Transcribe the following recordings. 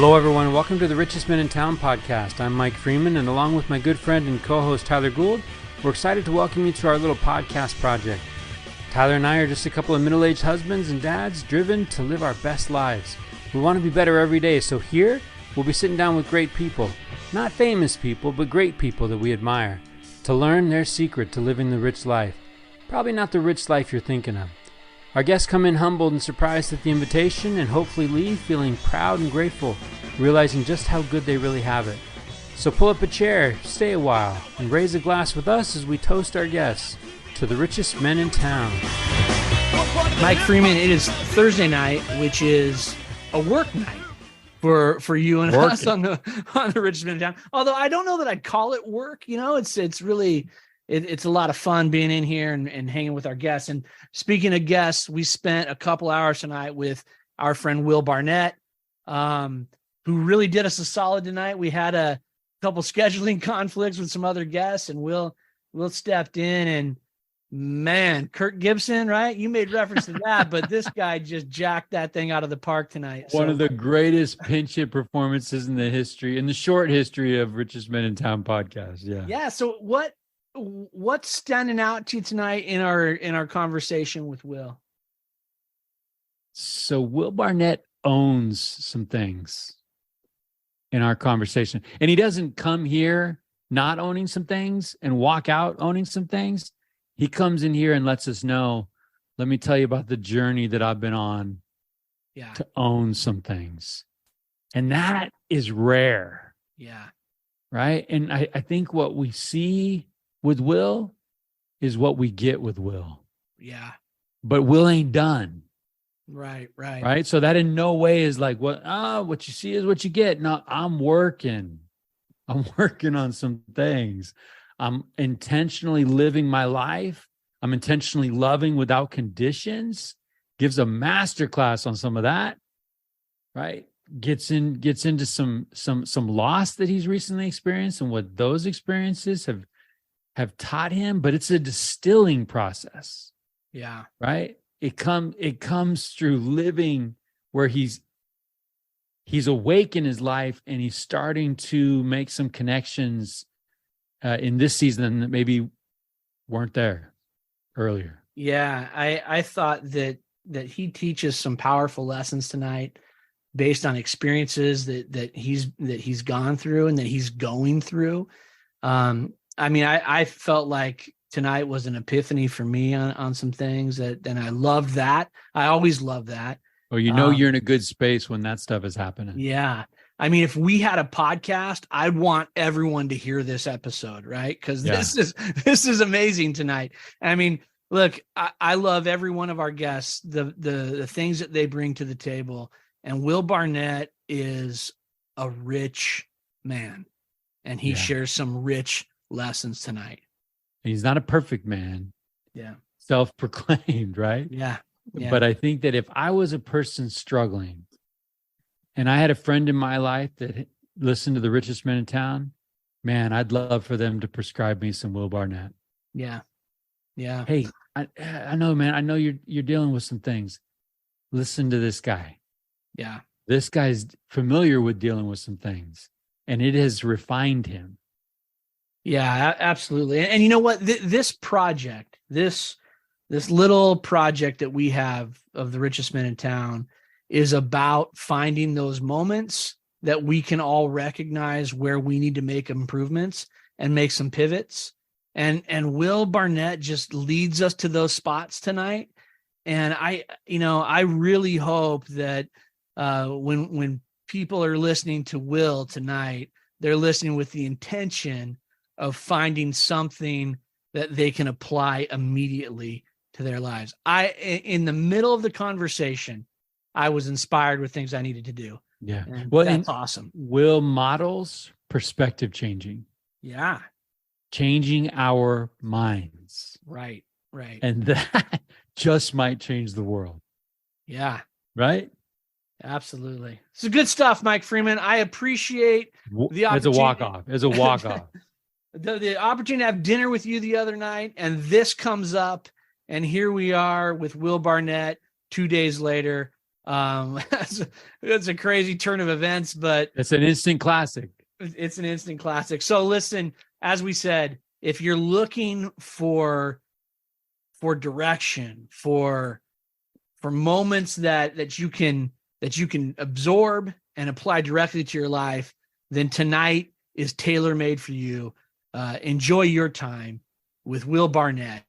Hello, everyone. Welcome to the Richest Men in Town podcast. I'm Mike Freeman, and along with my good friend and co-host Tyler Gould, we're excited to welcome you to our little podcast project. Tyler and I are just a couple of middle-aged husbands and dads driven to live our best lives. We want to be better every day, so here we'll be sitting down with great people. Not famous people, but great people that we admire, to learn their secret to living the rich life. Probably not the rich life you're thinking of. Our guests come in humbled and surprised at the invitation and hopefully leave feeling proud and grateful, realizing just how good they really have it. So pull up a chair, stay a while, and raise a glass with us as we toast our guests to the richest men in town. Mike Freeman, it is Thursday night, which is a work night for you and us on the richest men in town. Although I don't know that I'd call it work. You know, it's really it's a lot of fun being in here and hanging with our guests. And speaking of guests, we spent a couple hours tonight with our friend Will Barnett, who really did us a solid tonight. We had a couple scheduling conflicts with some other guests, and Will stepped in, and man, Kirk Gibson, right? You made reference to that, but this guy just jacked that thing out of the park tonight. One of the greatest pinch hit performances in the short history of Richest Men in Town podcast. Yeah. Yeah. So what's standing out to you tonight in our conversation with Will? So Will Barnett owns some things in our conversation, and he doesn't come here not owning some things and walk out owning some things. He comes in here and lets us know, let me tell you about the journey that I've been on to own some things. And that is rare. Yeah. Right. And I think what we see with Will is what we get with Will. Yeah. But Will ain't done. Right. So that in no way is like what you see is what you get. No, I'm working on some things. I'm intentionally living my life. I'm intentionally loving without conditions. Gives a masterclass on some of that, right? Gets into some loss that he's recently experienced and what those experiences have taught him, but it's a distilling process. Yeah. Right? It comes through living where he's awake in his life and he's starting to make some connections in this season that maybe weren't there earlier. Yeah. I thought that he teaches some powerful lessons tonight based on experiences that he's gone through and that he's going through. I felt like tonight was an epiphany for me on some things and I loved that. I always love that. Oh, you're in a good space when that stuff is happening. Yeah. I mean, if we had a podcast, I'd want everyone to hear this episode, right? Because this is amazing tonight. I mean, look, I love every one of our guests, the things that they bring to the table. And Will Barnett is a rich man, and he shares some rich lessons tonight. He's not a perfect man. Yeah. Self-proclaimed, right? Yeah. But I think that if I was a person struggling and I had a friend in my life that listened to the Richest Men in Town, man, I'd love for them to prescribe me some Will Barnett. Yeah. Yeah. Hey, I know, man. I know you're dealing with some things. Listen to this guy. Yeah. This guy's familiar with dealing with some things, and it has refined him. Yeah, absolutely. And you know what? This project, this little project that we have of the Richest Men in Town is about finding those moments that we can all recognize where we need to make improvements and make some pivots. And Will Barnett just leads us to those spots tonight. And I really hope that when people are listening to Will tonight, they're listening with the intention of finding something that they can apply immediately to their lives. In the middle of the conversation, I was inspired with things I needed to do. Yeah. And well, that's awesome. Will models perspective changing. Yeah. Changing our minds. Right. And that just might change the world. Yeah. Right? Absolutely. It's good stuff, Mike Freeman. I appreciate the opportunity. It's a walk-off. The opportunity to have dinner with you the other night, and this comes up, and here we are with Will Barnett 2 days later. That's a crazy turn of events, but it's an instant classic. It's an instant classic. So listen, as we said, if you're looking for direction, for moments that you can absorb and apply directly to your life, then tonight is tailor-made for you. Enjoy your time with Will Barnett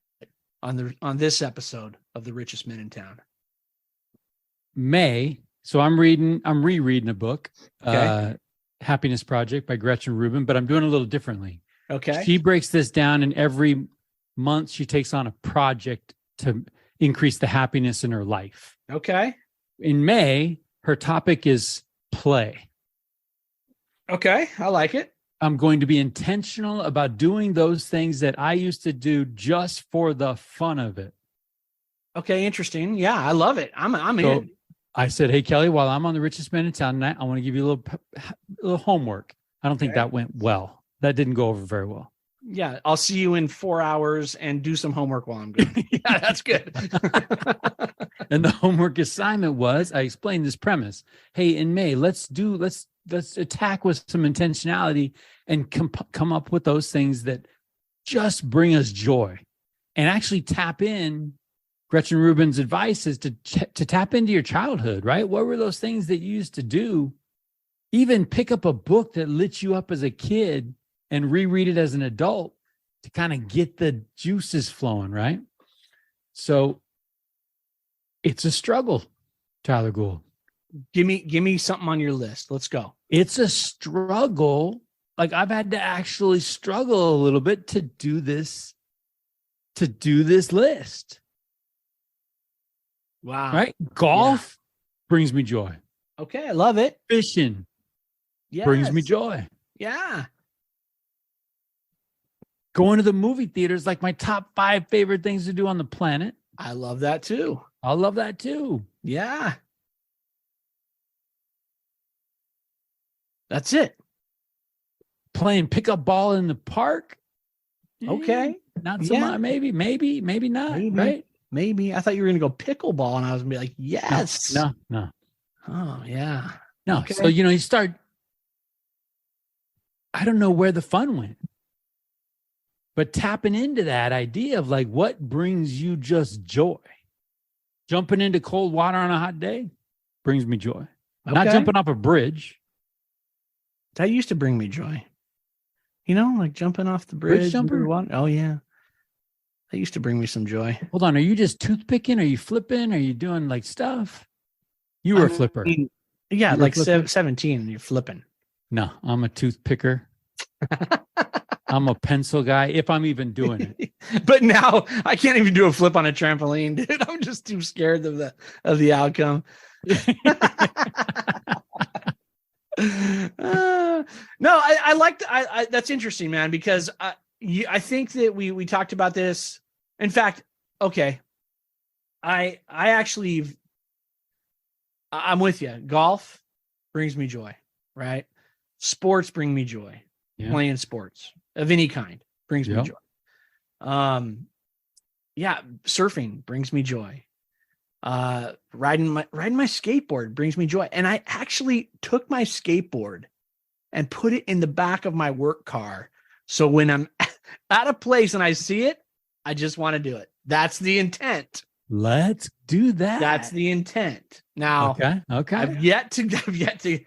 on this episode of The Richest Men in Town. So I'm rereading a book, Okay. Happiness Project by Gretchen Rubin, but I'm doing a little differently. Okay. She breaks this down, and every month she takes on a project to increase the happiness in her life. Okay. In May, her topic is play. Okay. I like it. I'm going to be intentional about doing those things that I used to do just for the fun of it. Okay. Interesting. Yeah. I love it. I'm in. I said, hey, Kelly, while I'm on The Richest Men in Town tonight, I want to give you a little homework. I don't think that went well. That didn't go over very well. Yeah. I'll see you in 4 hours and do some homework while I'm gone. Yeah, that's good. And the homework assignment was, I explained this premise. Hey, in May, let's attack with some intentionality and come up with those things that just bring us joy, and actually tap in. Gretchen Rubin's advice is to tap into your childhood, right? What were those things that you used to do? Even pick up a book that lit you up as a kid and reread it as an adult to kind of get the juices flowing, right? So it's a struggle, Tyler Gould. Give me something on your list. Let's go. It's a struggle. Like, I've had to actually struggle a little bit to do this list. Wow. Right? Golf brings me joy. Okay. I love it. Fishing brings me joy. Yeah. Going to the movie theater is like my top 5 favorite things to do on the planet. I love that too. I love that too. Yeah. That's it. Playing pickup ball in the park. Okay. Not so much. Maybe not. Right? Maybe. I thought you were going to go pickleball, and I was going to be like, yes. No. Oh, yeah. No. Okay. So, you start, I don't know where the fun went, but tapping into that idea of like, what brings you just joy? Jumping into cold water on a hot day brings me joy. Okay. Not jumping off a bridge. That used to bring me joy. Like jumping off the bridge. Jumper? Oh, yeah. That used to bring me some joy. Hold on. Are you just toothpicking? Are you flipping? Are you doing like stuff? You were a flipper. Yeah, like 17 and you're flipping. No, I'm a toothpicker. I'm a pencil guy, if I'm even doing it. But now I can't even do a flip on a trampoline, dude. I'm just too scared of the outcome. No, I like that's interesting, man, because I think that we talked about this. In fact, okay, I'm with you. Golf brings me joy, right? Sports bring me joy. Yeah. Playing sports of any kind brings me joy. Surfing brings me joy. Riding my skateboard brings me joy. And I actually took my skateboard and put it in the back of my work car. So when I'm at a place and I see it, I just want to do it. That's the intent. Let's do that. That's the intent. Now, okay. I've yet to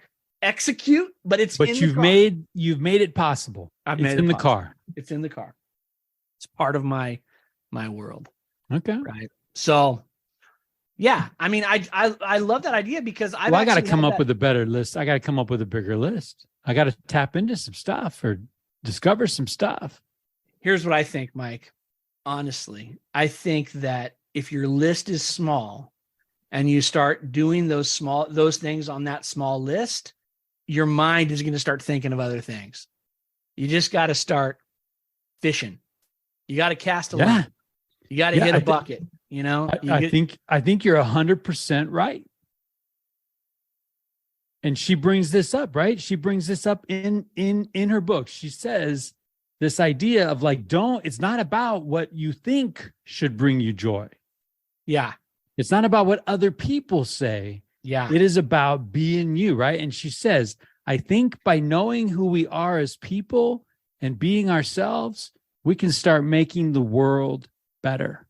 execute, but you've made it possible. It's in the car. It's in the car. It's part of my world. Okay. Right. So, yeah. I mean, I love that idea because I got to come up with a better list. I got to come up with a bigger list. I got to tap into some stuff or discover some stuff. Here's what I think, Mike. Honestly, I think that if your list is small and you start doing those things on that small list, your mind is going to start thinking of other things. You just got to start fishing. You got to cast a line. You got to hit a bucket. I think you're 100% right. And she brings this up, right? She brings this up in her book. She says this idea of like, it's not about what you think should bring you joy. Yeah. It's not about what other people say. Yeah. It is about being you, right? And she says, I think by knowing who we are as people and being ourselves, we can start making the world better.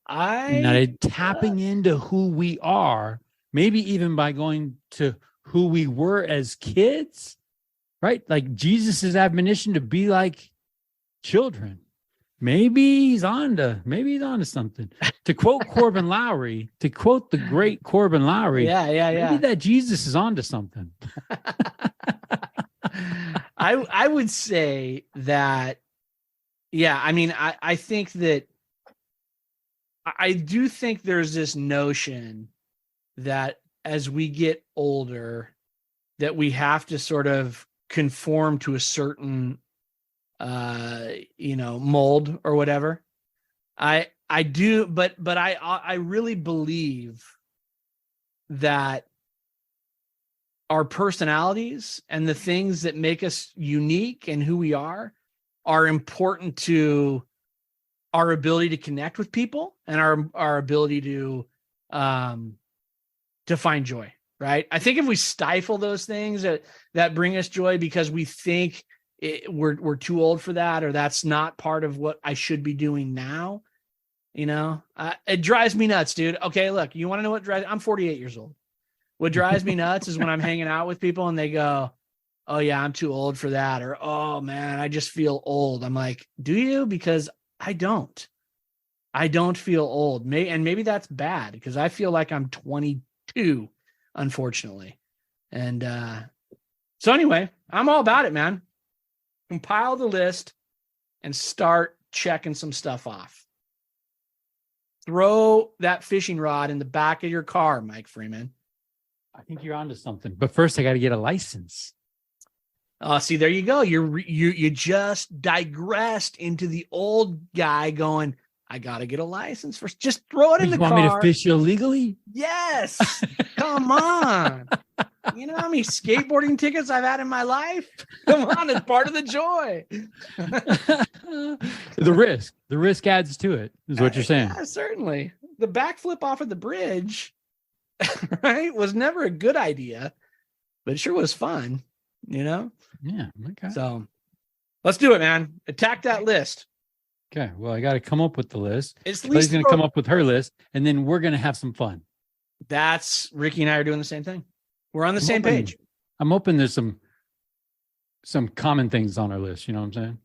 Tapping into who we are, maybe even by going to who we were as kids, right? Like Jesus's admonition to be like children. Maybe he's on to something. To quote Corbin Lowry, to quote the great Corbin Lowry, maybe that Jesus is on to something. I would say that, I mean, I think that I do think there's this notion that as we get older, that we have to sort of conform to a certain mold or whatever. I do, but I really believe that our personalities and the things that make us unique and who we are important to our ability to connect with people and our ability to find joy, right? I think if we stifle those things that bring us joy because we think we're too old for that, or that's not part of what I should be doing now, it drives me nuts, dude. Okay, look, you want to know what I'm 48 years old. What drives me nuts is when I'm hanging out with people and they go, oh yeah, I'm too old for that. Or, oh man, I just feel old. I'm like, do you? Because I don't feel old. Maybe that's bad because I feel like I'm 22, unfortunately. And so anyway, I'm all about it, man. Compile the list and start checking some stuff off. Throw that fishing rod in the back of your car, Mike Freeman. I think you're onto something. But first, I got to get a license. See, there you go. You just digressed into the old guy going, I got to get a license first. Just throw it in the car. You want me to fish illegally? Yes. Come on. You know how many skateboarding tickets I've had in my life? Come on, it's part of the joy. The risk adds to it, is what you're saying. Yeah, certainly. The backflip off of the bridge, right, was never a good idea, but it sure was fun, Yeah. Okay. So let's do it, man. Attack that list. Okay. Well, I got to come up with the list. He's going to come up with her list, and then we're going to have some fun. That's Ricky and I are doing the same thing. We're on the same page. I'm hoping there's some common things on our list. You know what I'm saying?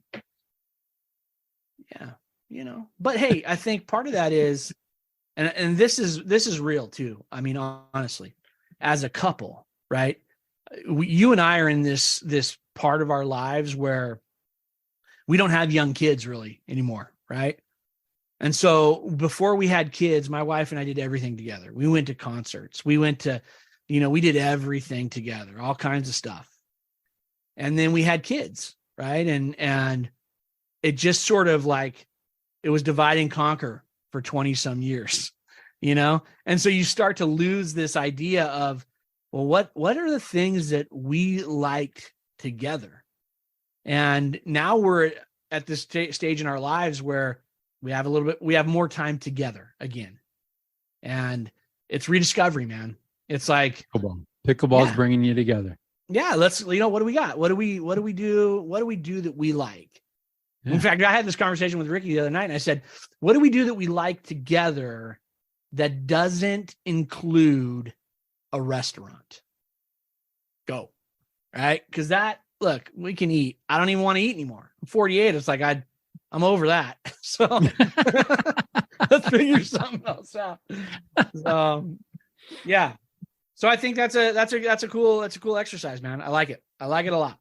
Yeah. But hey, I think part of that is, and this is real too. I mean, honestly, as a couple, right? You and I are in this part of our lives where we don't have young kids really anymore, right? And so before we had kids, my wife and I did everything together. We went to concerts. We went to, we did everything together, all kinds of stuff. And then we had kids, right? And it just sort of like, it was divide and conquer for 20 some years, And so you start to lose this idea of, well, what are the things that we liked together? And now we're at this stage in our lives where we have more time together again. And it's rediscovering, man. It's like pickleball's bringing you together. Yeah. Let's, what do we got? What do we do? What do we do that we like? Yeah. In fact, I had this conversation with Ricky the other night and I said, what do we do that we like together that doesn't include a restaurant? Go. Right. Cause look, we can eat. I don't even want to eat anymore. I'm 48. It's like, I'm over that. So let's figure something else out. Yeah. So I think that's a cool exercise, man. I like it. I like it a lot.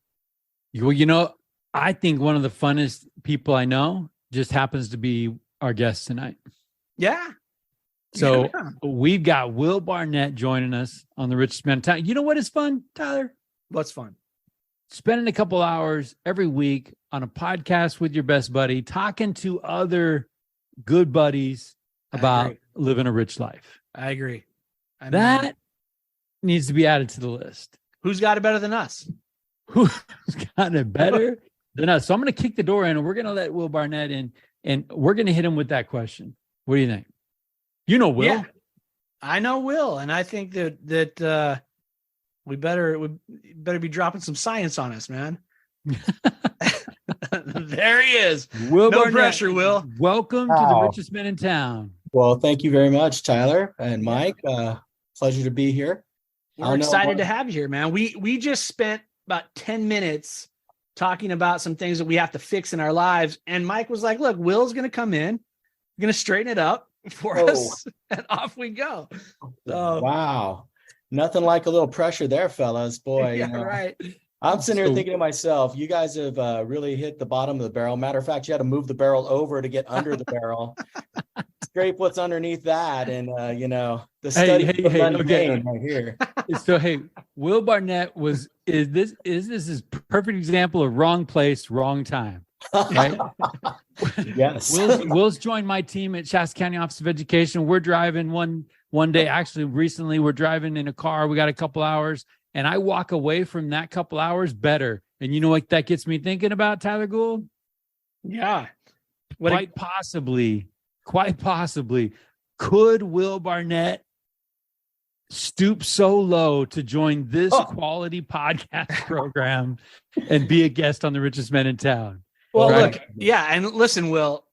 Well, I think one of the funnest people I know just happens to be our guest tonight. Yeah. So we've got Will Barnett joining us on the Richest Man in Town. You know what is fun, Tyler? What's fun? Spending a couple hours every week on a podcast with your best buddy, talking to other good buddies about living a rich life. I agree. That needs to be added to the list. Who's got it better than us? Who's got it better than us? So I'm going to kick the door in and we're going to let Will Barnett in and we're going to hit him with that question. What do you think? You know Will. I know Will, and I think that we better be dropping some science on us, man. There he is. Will No Barnett, pressure, Will. Welcome to the richest men in town. Well, thank you very much, Tyler and Mike. Pleasure to be here. We're excited to have you here, man. We just spent about 10 minutes talking about some things that we have to fix in our lives. And Mike was like, look, Will's going to come in, going to straighten it up for us. And off we go. So, wow. Nothing like a little pressure there, fellas. Boy, yeah, right. I'm sitting here thinking to myself, you guys have really hit the bottom of the barrel. Matter of fact, you had to move the barrel over to get under the barrel. Scrape what's underneath that, and the study okay. right here. So Will Barnett is this his perfect example of wrong place, wrong time. Right? Yes. Will's joined my team at Shasta County Office of Education. We're driving one day. Actually, recently we're driving in a car. We got a couple hours, and I walk away from that couple hours better. And you know what that gets me thinking about, Tyler Gould? Yeah. Quite possibly, could Will Barnett stoop so low to join this quality podcast program and be a guest on the richest men in town? Well, look, yeah. And listen, Will,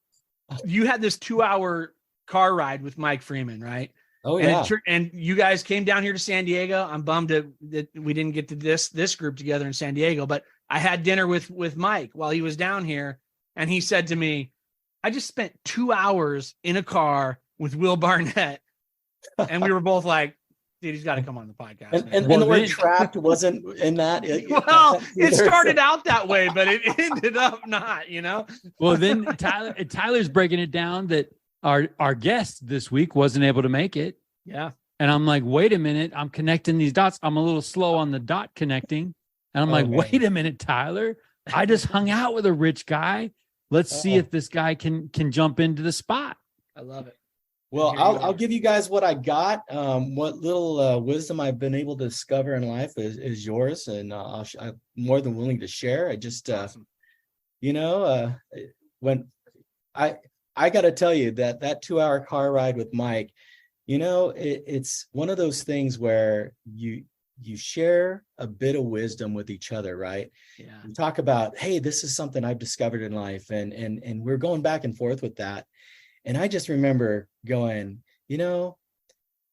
you had this 2-hour car ride with Mike Freeman, right? Oh, yeah. And you guys came down here to San Diego. I'm bummed that we didn't get to this group together in San Diego, but I had dinner with Mike while he was down here. And he said to me, I just spent 2 hours in a car with Will Barnett. And we were both like, dude, he's got to come on the podcast. And the word trapped wasn't in that. It started out that way, but it ended up not, Well, then Tyler's breaking it down that our guest this week wasn't able to make it. Yeah. And I'm like, wait a minute, I'm connecting these dots. I'm a little slow on the dot connecting. And I'm like, wait a minute, Tyler. I just hung out with a rich guy. Let's see if this guy can jump into the spot. I love it. Well, I'll give you guys what I got. What little wisdom I've been able to discover in life is yours, and I'm more than willing to share. I just, when I got to tell you that 2-hour car ride with Mike, it's one of those things where you share a bit of wisdom with each other, right? Yeah. You talk about, hey, this is something I've discovered in life, and we're going back and forth with that. And I just remember going,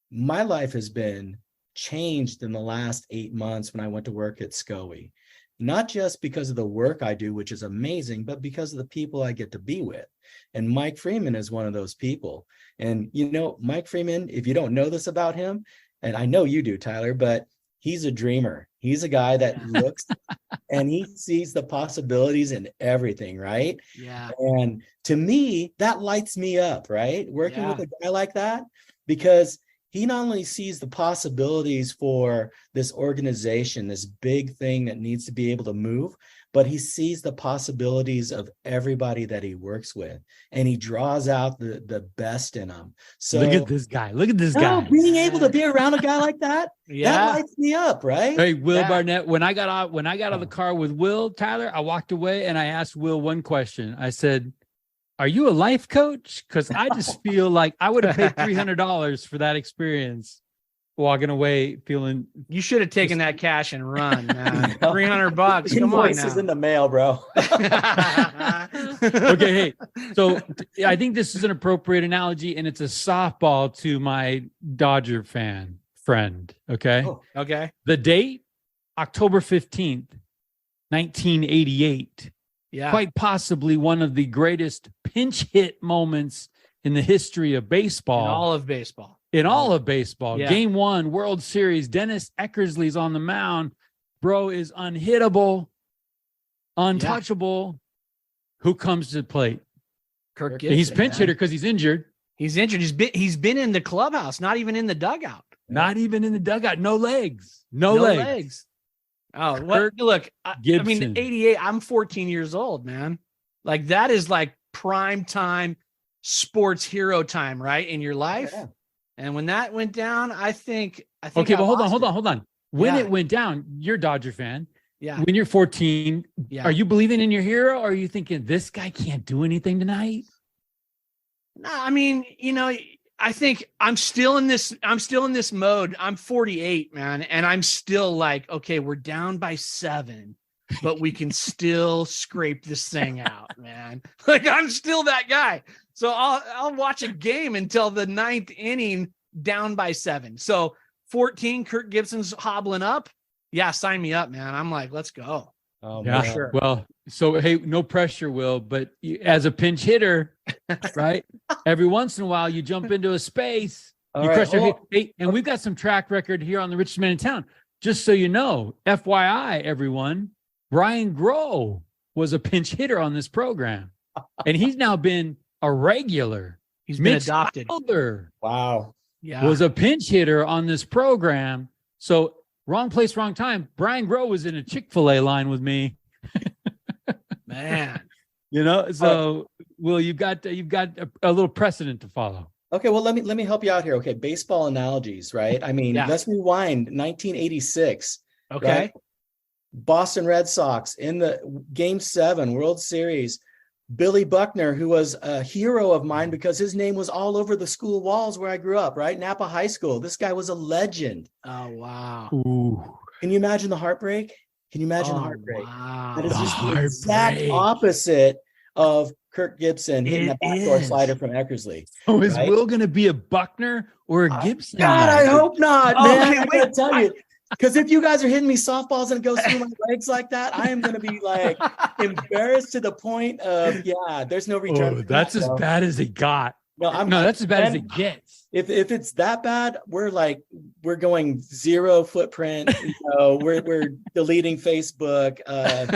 my life has been changed in the last 8 months when I went to work at SCOE, not just because of the work I do, which is amazing, but because of the people I get to be with. And Mike Freeman is one of those people. And, Mike Freeman, if you don't know this about him, and I know you do, Tyler, but he's a dreamer. He's a guy that looks and he sees the possibilities in everything, right? Yeah. And to me, that lights me up, right? Working with a guy like that, because he not only sees the possibilities for this organization, this big thing that needs to be able to move, but he sees the possibilities of everybody that he works with, and he draws out the best in them. So look at this guy. Being able to be around a guy like that, that lights me up, right? Hey, Will Barnett, when I got out of the car with Will, Tyler, I walked away and I asked Will one question. I said, are you a life coach? Because I just feel like I would have paid $300 for that experience. Walking away feeling you should have taken that cash and run, man. $300. Come on now. Is in the mail, bro. Okay, hey. So I think this is an appropriate analogy, and it's a softball to my Dodger fan friend. Okay. Oh, okay. The date, October 15th, 1988. Yeah. Quite possibly one of the greatest pinch hit moments in the history of baseball. In all of baseball. Yeah. Game 1, World Series. Dennis Eckersley's on the mound. Bro is unhittable, untouchable. Who comes to the plate? Kirk Gibson. He's pinch hitter because he's injured. He's injured. He's been in the clubhouse, not even in the dugout. Not even in the dugout. No legs. No legs. Oh, what? Look, I mean, 88. I'm 14 years old, man. Like, that is like prime time sports hero time, right? In your life. Yeah. And when that went down, I think. Okay, but hold on. When it went down, you're a Dodger fan. Yeah. When you're 14, are you believing in your hero, or are you thinking this guy can't do anything tonight? No, I mean, I think I'm still in this mode. I'm 48, man. And I'm still like, okay, we're down by 7, but we can still scrape this thing out, man. Like, I'm still that guy. So I'll watch a game until the 9th inning down by 7. So 14, Kirk Gibson's hobbling up. Yeah, sign me up, man. I'm like, let's go. Oh, Yeah, man. sure. Well, so hey, no pressure, Will, but as a pinch hitter, right? Every once in a while, you jump into a space, All you right. crush your Oh, hey, and we've got some track record here on the richest man in town. Just so you know, FYI, everyone, Brian Groh was a pinch hitter on this program, and he's now been a regular. He's been Mitch adopted. Wilder wow. Yeah. was a pinch hitter on this program. So wrong place, wrong time. Brian Groh was in a Chick-fil-A line with me. Man. You know, so Will, you've got a little precedent to follow. Okay, well, let me help you out here. Okay, baseball analogies, right? I mean, Yeah. let's rewind 1986. Okay. Right? Boston Red Sox in the Game 7 World Series. Billy Buckner, who was a hero of mine because his name was all over the school walls where I grew up, right? Napa High School. This guy was a legend. Oh, wow. Ooh. Can you imagine the heartbreak? Can you imagine the Oh, heartbreak? wow. That is The just the exact heartbreak. opposite of Kirk Gibson hitting It the backdoor is. slider from Eckersley. So is Right? Will going to be a Buckner or a Gibson? God, I hope not, Oh, man. okay, I gotta tell you. Because if you guys are hitting me softballs and it goes through my legs like that, I am going to be like embarrassed to the point of, yeah, there's no return. Oh, for that's that, as bro. bad as it got. No, That's as bad as and it gets. If it's that bad, we're going 0 footprint. You know, we're deleting Facebook, and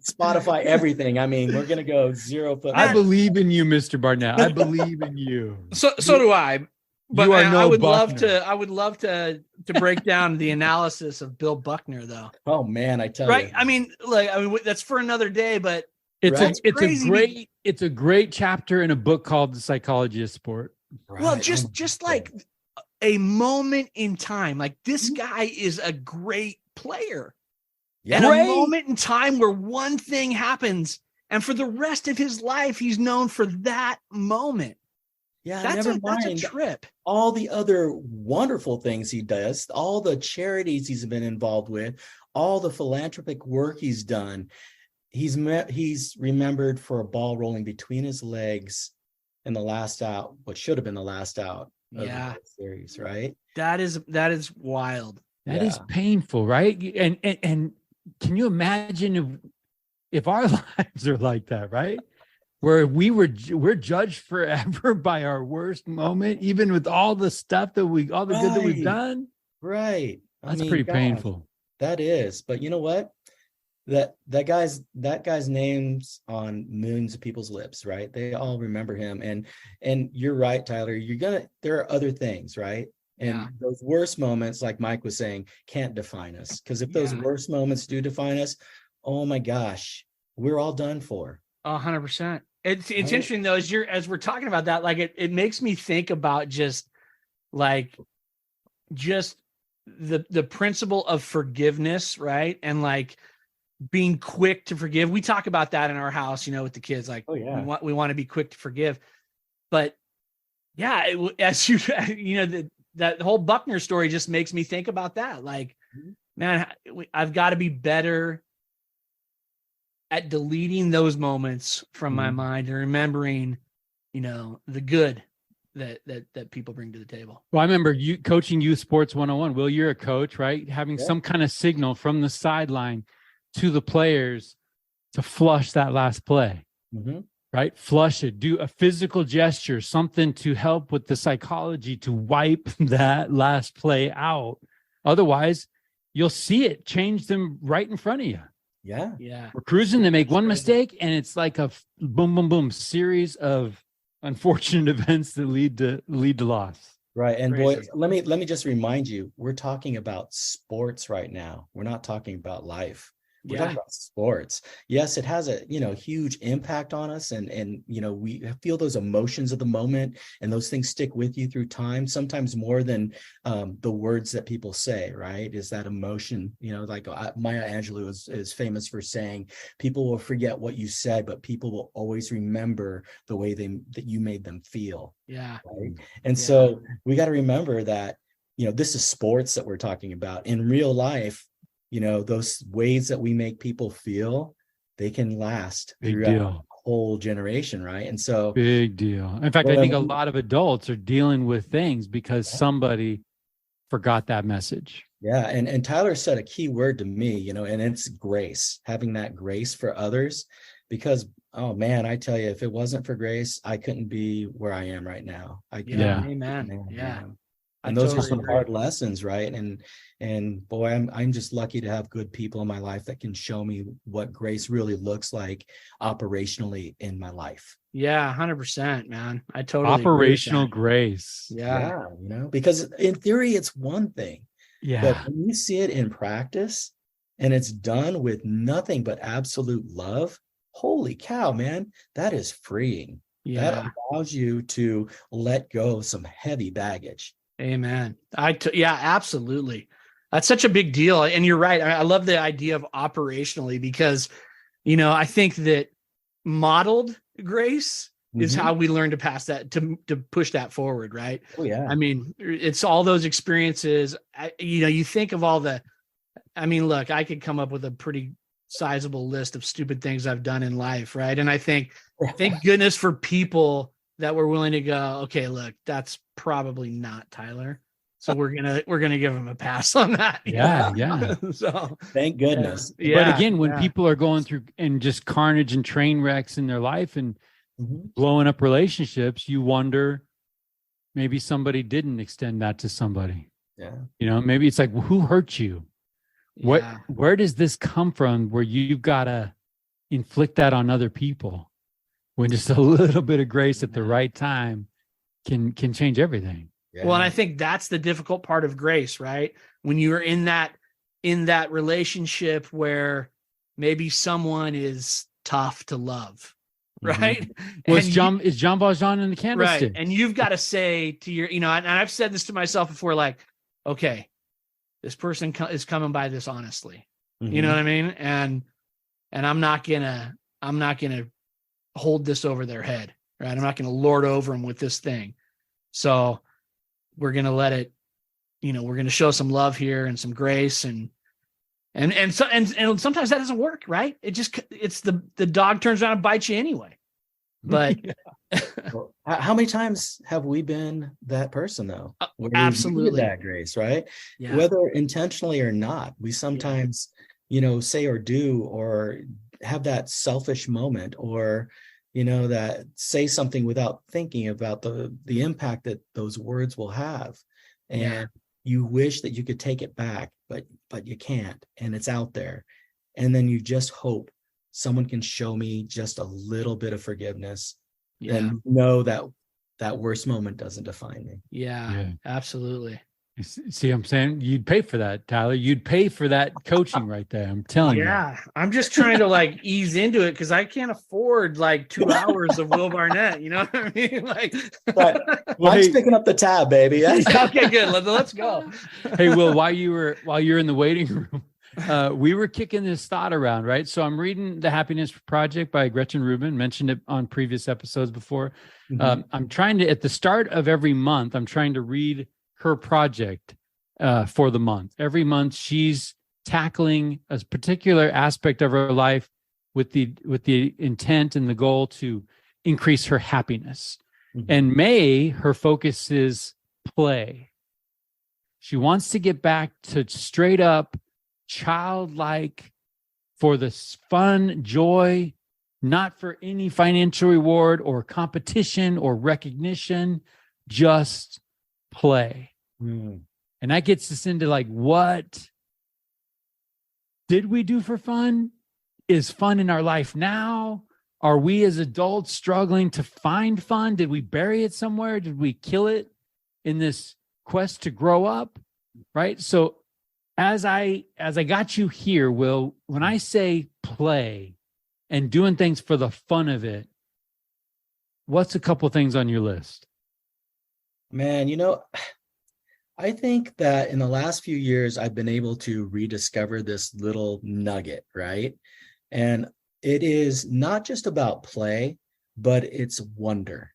Spotify, everything. I mean, we're gonna go 0 footprint. I believe in you, Mr. Barnett. I believe in you. So do I. But You are no I would Buckner. love to break down the analysis of Bill Buckner, though. Oh man, I tell Right? you. I mean, that's for another day, but Right. It's a great chapter in a book called The Psychology of Sport. well, Right. just like a moment in time. Like, this guy is a great player. Yeah. And Great. a moment in time where one thing happens, and for the rest of his life, he's known for that moment. Yeah, That's never a mind trip. all the other wonderful things he does, all the charities he's been involved with, all the philanthropic work he's done. He's remembered for a ball rolling between his legs in the last out, what should have been the last out of the Yeah. World Series, right? That is wild. That is Yeah. painful, right? And can you imagine if our lives are like that, right? Where we're judged forever by our worst moment, even with all the stuff all the good that we've Right. done. Right. That's pretty gosh, painful. That is. But you know what? That guy's name's on millions of people's lips, right? They all remember him. And you're right, Tyler. There are other things, right? And Yeah. those worst moments, like Mike was saying, can't define us. Because if those Yeah. worst moments do define us, oh my gosh, we're all done for. 100%. It's Right. interesting though, as we're talking about that, like it makes me think about just the principle of forgiveness, right? And like being quick to forgive. We talk about that in our house, with the kids. Like, Oh, yeah. we want to be quick to forgive. But yeah, as that whole Buckner story just makes me think about that. Like, man, I've got to be better at deleting those moments from my mind and remembering, the good that people bring to the table. Well, I remember you coaching youth sports 101. Will, you're a coach, right? Having some kind of signal from the sideline to the players to flush that last play, right? Flush it, do a physical gesture, something to help with the psychology to wipe that last play out. Otherwise, you'll see it change them right in front of you. Yeah. Yeah. We're cruising, they make one mistake, and it's like a boom, boom, boom series of unfortunate events that lead to loss. Right. And Crazy. boy, let me just remind you, we're talking about sports right now. We're not talking about life. We're talking about sports. Yes, it has a, huge impact on us, and we feel those emotions of the moment, and those things stick with you through time, sometimes more than the words that people say, right? Is that emotion, like Maya Angelou is famous for saying, people will forget what you said, but people will always remember the way that you made them feel. Yeah. Right? And so we got to remember that, this is sports that we're talking about. In real life, those ways that we make people feel, they can last throughout a whole generation, right? And so big deal. In fact, I think a lot of adults are dealing with things because somebody forgot that message. Yeah. And Tyler said a key word to me, and it's grace, having that grace for others, because, oh man, I tell you, if it wasn't for grace, I couldn't be where I am right now. Amen. Man, yeah. And those are some hard lessons, right? And boy, I'm just lucky to have good people in my life that can show me what grace really looks like operationally in my life. Yeah, 100%, man. I totally operational grace. Yeah. Because in theory, it's one thing. Yeah. But when you see it in practice and it's done with nothing but absolute love, holy cow, man, that is freeing. Yeah. That allows you to let go of some heavy baggage. Amen. Absolutely. That's such a big deal. And you're right. I love the idea of operationally, because, I think that modeled grace is how we learn to pass that, to push that forward. Right. Oh yeah. I mean, it's all those experiences, you think of all look, I could come up with a pretty sizable list of stupid things I've done in life. Right. And I think, thank goodness for people that were willing to go, okay, look, that's probably not Tyler. So we're gonna give him a pass on that. Yeah. So thank goodness. Yeah. But again, when people are going through and just carnage and train wrecks in their life and blowing up relationships, you wonder, maybe somebody didn't extend that to somebody. Yeah. Maybe it's like, who hurt you? Where does this come from where you've got to inflict that on other people, when just a little bit of grace at the right time can change everything? Yeah. Well, and I think that's the difficult part of grace, right? When you're in that relationship where maybe someone is tough to love, right? Well, is Jean Valjean in the candlestick? Right. And you've got to say to your, and I've said this to myself before, like, okay, this person is coming by this honestly. You know what I mean? And I'm not gonna hold this over their head, right? I'm not gonna lord over them with this thing. So we're gonna let it, we're gonna show some love here and some grace, and sometimes that doesn't work, right? It's the dog turns around and bites you anyway. But well, how many times have we been that person though? Absolutely. That grace, right? Yeah. Whether intentionally or not, we sometimes, say or do, or have that selfish moment, or, that say something without thinking about the impact that those words will have. And you wish that you could take it back, but you can't, and it's out there. And then you just hope someone can show me just a little bit of forgiveness, and know that worst moment doesn't define me. Yeah, absolutely. See what I'm saying? You'd pay for that, Tyler. You'd pay for that coaching right there. I'm telling you. Yeah. I'm just trying to ease into it, because I can't afford 2 hours of Will Barnett. You know what I mean? I'm just picking up the tab, baby. Okay, good. Let's go. Hey, Will, while you're in the waiting room, we were kicking this thought around, right? So I'm reading The Happiness Project by Gretchen Rubin, mentioned it on previous episodes before. I'm trying to, at the start of every month, I'm trying to read her project for the month. Every month she's tackling a particular aspect of her life with the intent and the goal to increase her happiness. And May, her focus is play. She wants to get back to straight up childlike, for the fun, joy, not for any financial reward or competition or recognition, just play. And that gets us into what did we do for fun? Is fun in our life now? Are we as adults struggling to find fun? Did we bury it somewhere? Did we kill it in this quest to grow up? Right? So as I got you here, Will, when I say play and doing things for the fun of it, what's a couple things on your list? Man, I think that in the last few years, I've been able to rediscover this little nugget, right? And it is not just about play, but it's wonder.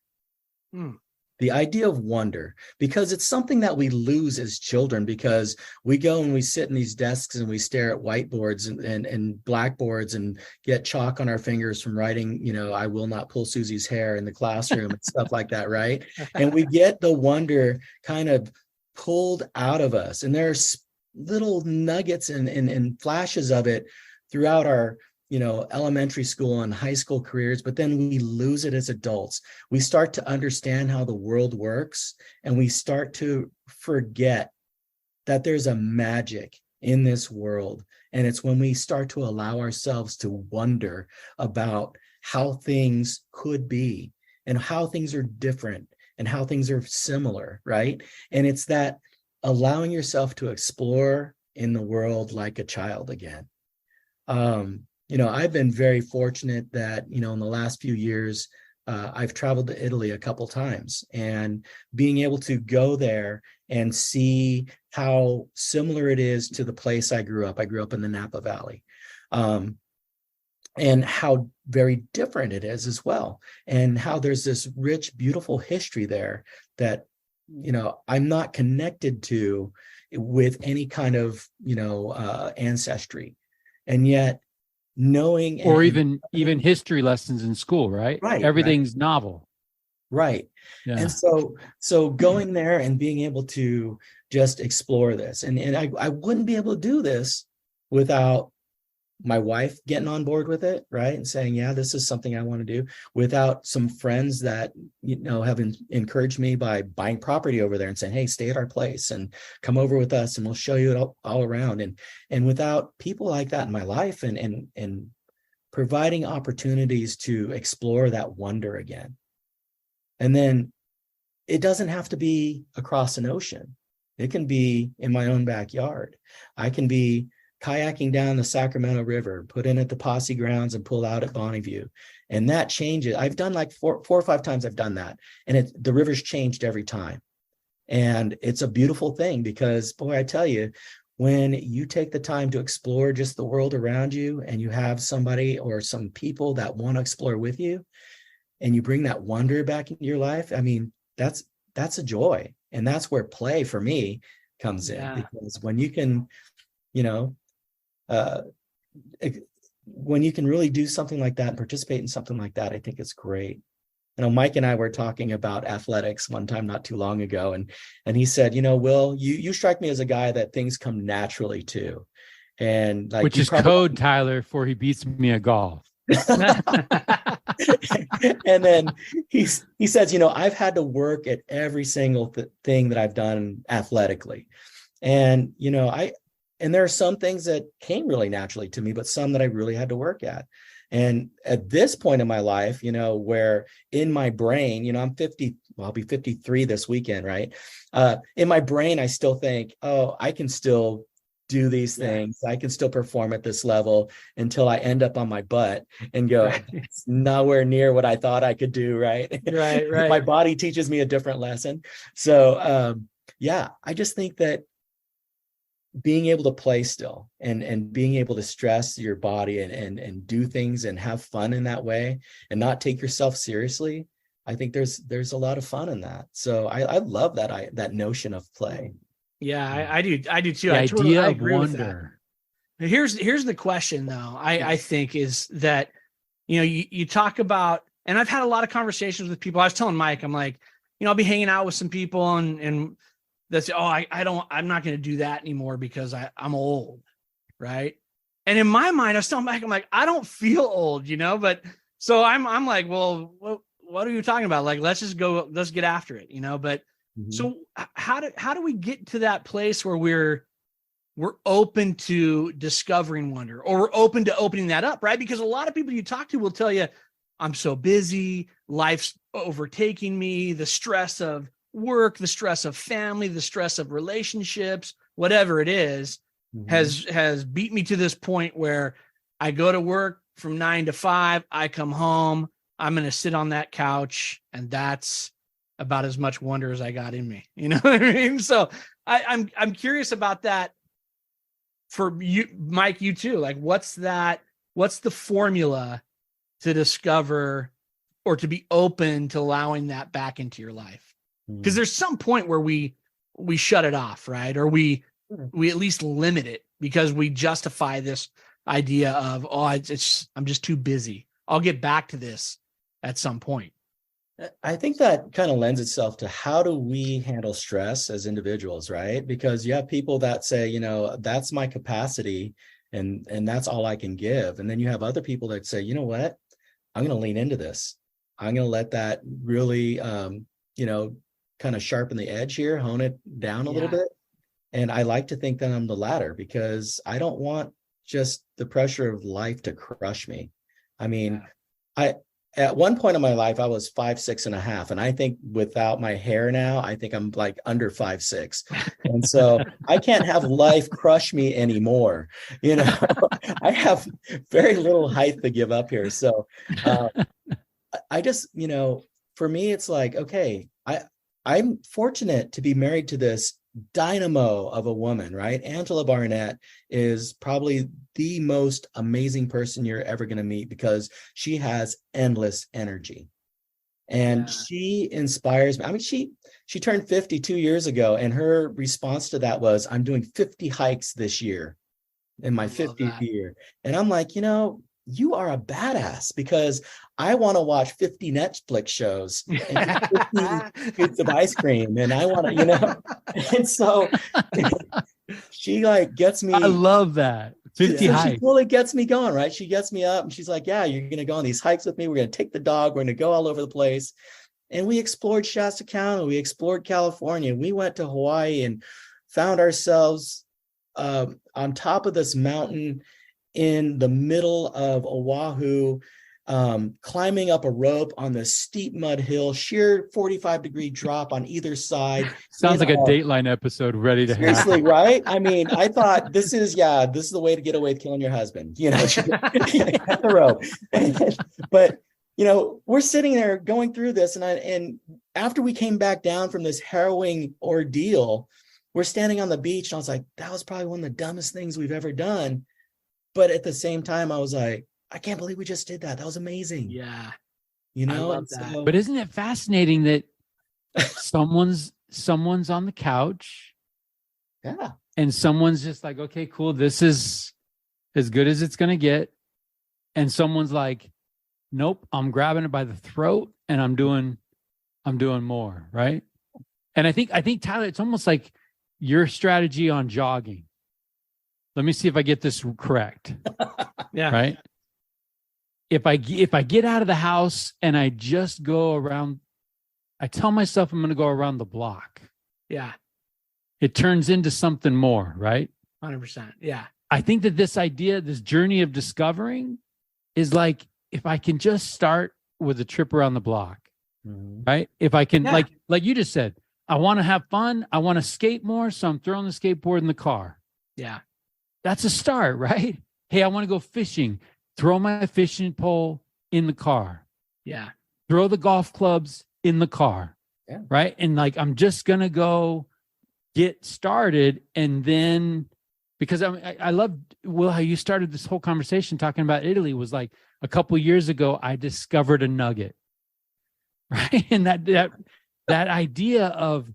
The idea of wonder, because it's something that we lose as children, because we go and we sit in these desks and we stare at whiteboards and blackboards and get chalk on our fingers from writing, I will not pull Susie's hair in the classroom and stuff like that, right? And we get the wonder kind of pulled out of us. And there's little nuggets and flashes of it throughout our elementary school and high school careers, but then we lose it as adults. We start to understand how the world works, and we start to forget that there's a magic in this world. And it's when we start to allow ourselves to wonder about how things could be and how things are different and how things are similar, right? And it's that allowing yourself to explore in the world like a child again. I've been very fortunate that, in the last few years, I've traveled to Italy a couple times, and being able to go there and see how similar it is to the place I grew up. I grew up in the Napa Valley, and how very different it is as well. And how there's this rich, beautiful history there that, I'm not connected to with any kind of, ancestry. And yet, knowing or even history lessons in school, right? Everything's novel, right? Yeah. And so going there and being able to just explore this, and I wouldn't be able to do this without my wife getting on board with it, right? And saying, yeah, this is something I want to do, without some friends that, have encouraged me by buying property over there and saying, hey, stay at our place and come over with us and we'll show you it all around. And without people like that in my life and providing opportunities to explore that wonder again. And then it doesn't have to be across an ocean. It can be in my own backyard. I can be kayaking down the Sacramento River, put in at the Posse Grounds and pull out at Bonneview. And that changes. I've done like four or five times I've done that. And the river's changed every time. And it's a beautiful thing, because, boy, I tell you, when you take the time to explore just the world around you, and you have somebody or some people that want to explore with you, and you bring that wonder back into your life, I mean, that's a joy. And that's where play for me comes in, because when you can, when you can really do something like that and participate in something like that, I think it's great. Mike and I were talking about athletics one time not too long ago, and he said, Will, you strike me as a guy that things come naturally to, and like, which is code, Tyler, for he beats me at golf. And then he says, I've had to work at every single thing that I've done athletically, and and there are some things that came really naturally to me, but some that I really had to work at. And at this point in my life, where in my brain, I'm 50, well, I'll be 53 this weekend, right? In my brain, I still think, oh, I can still do these things. I can still perform at this level, until I end up on my butt and go, it's nowhere near what I thought I could do, right? Right. My body teaches me a different lesson. So, I just think that being able to play still and being able to stress your body and do things and have fun in that way and not take yourself seriously, I think there's a lot of fun in that. So I love that notion of play. Yeah, I do too. The idea I of agree wonder. With that. Here's the question though. I think is that, you talk about, and I've had a lot of conversations with people. I was telling Mike, I'm like, I'll be hanging out with some people and that's, I'm not going to do that anymore because I'm old. Right. And in my mind, I was telling Mike, I'm like, I don't feel old, but so I'm like, well, what are you talking about? Like, let's get after it, but so how do we get to that place where we're open to discovering wonder, or we're open to opening that up, right? Because a lot of people you talk to will tell you, I'm so busy, life's overtaking me, the stress of work, the stress of family, the stress of relationships, whatever it is. has beat me to this point where I go to work from 9 to 5, I come home, I'm going to sit on that couch, and that's about as much wonder as I got in me. You know what I mean? So I'm curious about that for you, Mike, you too. Like, what's the formula to discover or to be open to allowing that back into your life? Because there's some point where we shut it off, right? Or we at least limit it because we justify this idea of, I'm just too busy. I'll get back to this at some point. I think that kind of lends itself to how do we handle stress as individuals, right? Because you have people that say, you know, that's my capacity and that's all I can give. And then you have other people that say, you know what, I'm going to lean into this. I'm going to let that really, kind of sharpen the edge here, hone it down a little bit. And I like to think that I'm the latter because I don't want just the pressure of life to crush me. I mean, at one point in my life, I was 5'6.5", and I think without my hair now, I think I'm like under 5'6", and so I can't have life crush me anymore. You know, I have very little height to give up here. So I just, for me, it's like, okay, I'm fortunate to be married to this dynamo of a woman, right? Angela Barnett is probably the most amazing person you're ever going to meet because she has endless energy. And she inspires me. I mean, she turned 50 2 years ago, and her response to that was, I'm doing 50 hikes this year in my 50th year. And I'm like, you are a badass because I want to watch 50 Netflix shows and 50 scoops of ice cream. And I want to, and so she like gets me. I love that. 50 hikes. She totally gets me going, right? She gets me up and she's like, yeah, you're going to go on these hikes with me. We're going to take the dog. We're going to go all over the place. And we explored Shasta County. We explored California. We went to Hawaii and found ourselves on top of this mountain in the middle of Oahu, climbing up a rope on the steep mud hill, sheer 45-degree drop on either side. Sounds like a Dateline episode ready to happen. Seriously, right? I mean, I thought this is the way to get away with killing your husband. Cut the rope. But we're sitting there going through this, and after we came back down from this harrowing ordeal, we're standing on the beach, and I was like, that was probably one of the dumbest things we've ever done. But at the same time, I was like, I can't believe we just did that. That was amazing. Yeah. I love that. But isn't it fascinating that someone's on the couch? Yeah. And someone's just like, okay, cool. This is as good as it's going to get. And someone's like, nope, I'm grabbing it by the throat and I'm doing more. Right. And I think Tyler, it's almost like your strategy on jogging. Let me see if I get this correct. Yeah. Right. If I get out of the house and I just go around, I tell myself I'm going to go around the block. Yeah. It turns into something more, right? 100%. Yeah. I think that this journey of discovering is like, if I can just start with a trip around the block, right? If I can, like you just said, I want to have fun. I want to skate more. So I'm throwing the skateboard in the car. Yeah. That's a start, right? Hey, I want to go fishing. Throw my fishing pole in the car. Yeah. Throw the golf clubs in the car. Yeah. Right. And like, I'm just going to go get started. And then, because I love, Will, how you started this whole conversation talking about Italy was like a couple of years ago, I discovered a nugget. Right. And that idea of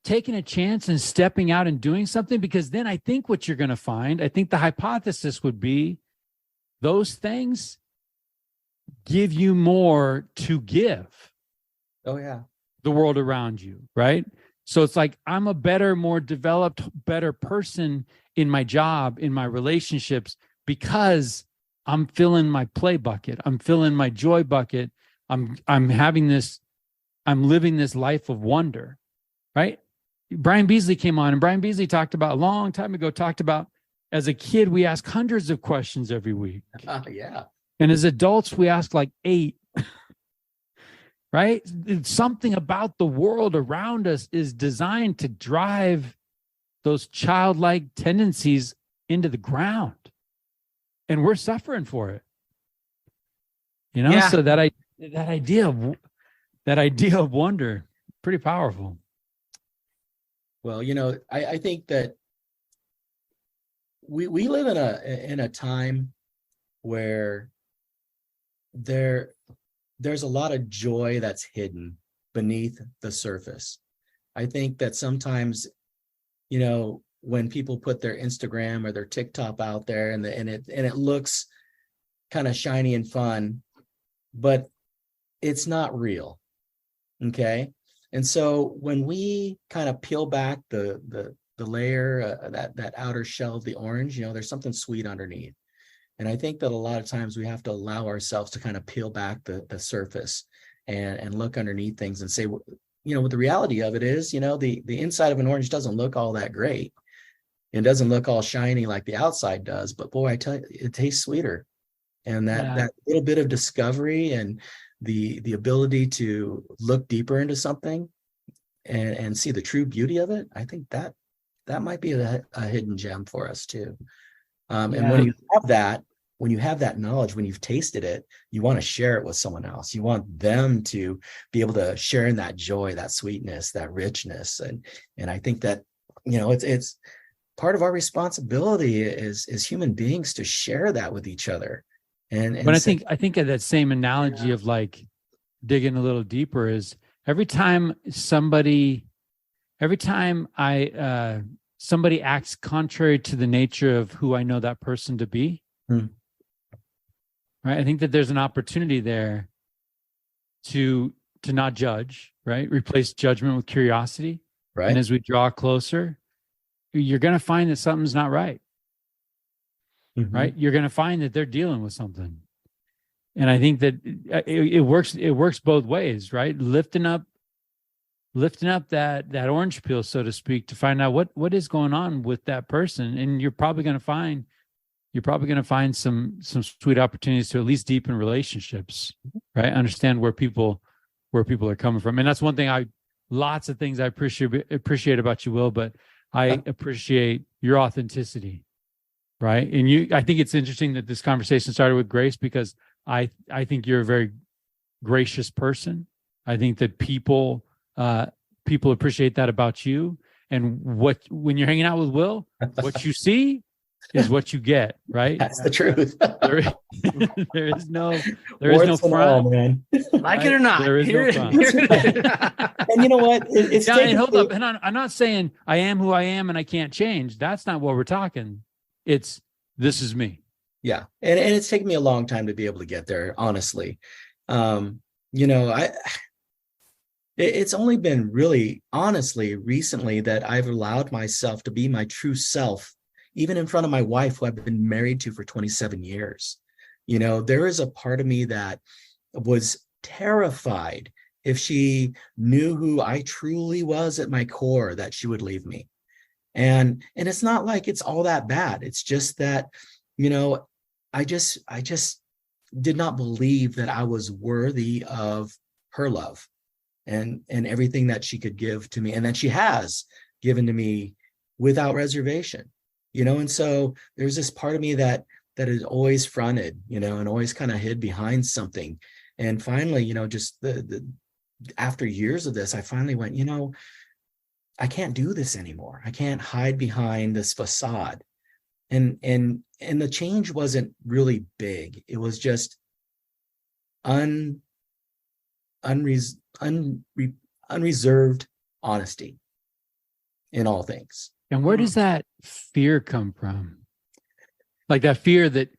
taking a chance and stepping out and doing something, because then I think what you're going to find, I think the hypothesis would be those things give you more to give. Oh, yeah. The world around you, right? So it's like, I'm a better, more developed, better person in my job, in my relationships, because I'm filling my play bucket. I'm filling my joy bucket. I'm living this life of wonder, right? Brian Beasley came on, and Brian Beasley talked about a long time ago, as a kid, we ask hundreds of questions every week. Yeah. And as adults, we ask like 8, right? Something about the world around us is designed to drive those childlike tendencies into the ground, and we're suffering for it. You know, so that idea of wonder, pretty powerful. Well, you know, I think that we live in a time where there's a lot of joy that's hidden beneath the surface. I think that sometimes, you know, when people put their Instagram or their TikTok out there and it looks kind of shiny and fun, but it's not real. Okay. And so when we kind of peel back the layer, that outer shell of the orange, you know, there's something sweet underneath. And I think that a lot of times we have to allow ourselves to kind of peel back the surface and look underneath things and say, you know, what the reality of it is, you know, the inside of an orange doesn't look all that great. It doesn't look all shiny like the outside does, but boy, I tell you, it tastes sweeter. And that little bit of discovery and the ability to look deeper into something and see the true beauty of it, I think that might be a hidden gem for us too. And when you have that knowledge, when you've tasted it, you want to share it with someone else. You want them to be able to share in that joy, that sweetness, that richness. And I think that, you know, it's part of our responsibility as human beings to share that with each other. But I think of that same analogy of like digging a little deeper is every time somebody acts contrary to the nature of who I know that person to be, right? I think that there's an opportunity there to not judge, right? Replace judgment with curiosity. Right. And as we draw closer, you're going to find that something's not right. Mm-hmm. Right? You're going to find that they're dealing with something. And I think that it works both ways, right? Lifting up that orange peel, so to speak, to find out what is going on with that person. And you're probably going to find some sweet opportunities to at least deepen relationships, right? Understand where people are coming from. And that's one thing lots of things I appreciate about you, Will, but I appreciate your authenticity. Right. And I think it's interesting that this conversation started with grace, because I think you're a very gracious person. I think that people appreciate that about you. And when you're hanging out with Will, what you see is what you get, right? That's the truth. There is no front, man. Like it or not, there is no front. And you know what? Hold up. And I'm not saying I am who I am and I can't change. That's not what we're talking. This is me. Yeah. And it's taken me a long time to be able to get there, honestly. You know, it's only been really honestly recently that I've allowed myself to be my true self, even in front of my wife, who I've been married to for 27 years. You know, there is a part of me that was terrified if she knew who I truly was at my core, that she would leave me. And it's not like it's all that bad. It's just that, you know, I just did not believe that I was worthy of her love and everything that she could give to me, and that she has given to me without reservation, you know. And so there's this part of me that is always fronted, you know, and always kind of hid behind something. And finally, you know, just after years of this, I finally went, you know, I can't do this anymore. I can't hide behind this facade. And the change wasn't really big. It was just unreserved honesty in all things. And where does that fear come from? Like that fear that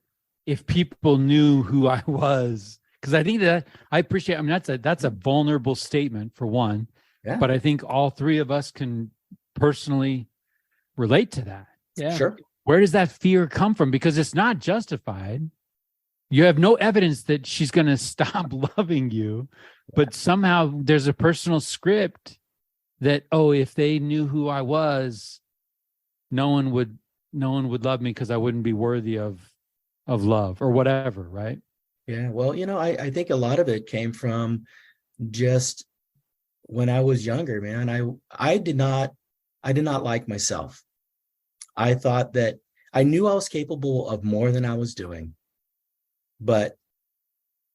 if people knew who I was, because I think that I appreciate, I mean, that's a vulnerable statement for one. Yeah. But I think all three of us can personally relate to that. Yeah. Sure. Where does that fear come from? Because it's not justified. You have no evidence that she's going to stop loving you, but somehow there's a personal script that, oh, if they knew who I was, no one would love me because I wouldn't be worthy of love or whatever, right? Yeah. Well, you know, I think a lot of it came from just when I was younger, man. I did not like myself. I thought that I knew I was capable of more than I was doing, but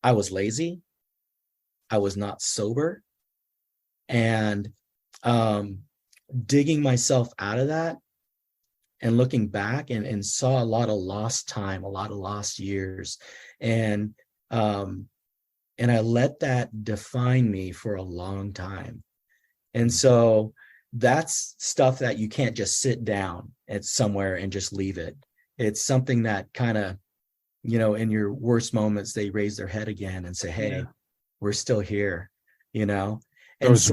I was lazy. I was not sober. And digging myself out of that and looking back and saw a lot of lost time, a lot of lost years. And I let that define me for a long time. And so that's stuff that you can't just sit down at somewhere and just leave it. It's something that kind of, in your worst moments, they raise their head again and say, hey, we're still here, And those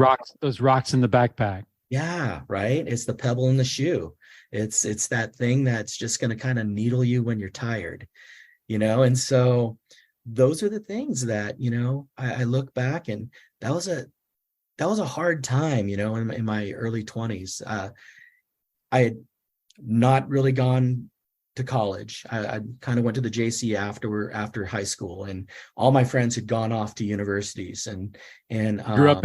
rocks in the backpack. Yeah, right. It's the pebble in the shoe. It's that thing that's just going to kind of needle you when you're tired, And so those are the things that, I look back, and that was a hard time, in my early 20s. I had not really gone to college. I kind of went to the JC after high school, and all my friends had gone off to universities and grew up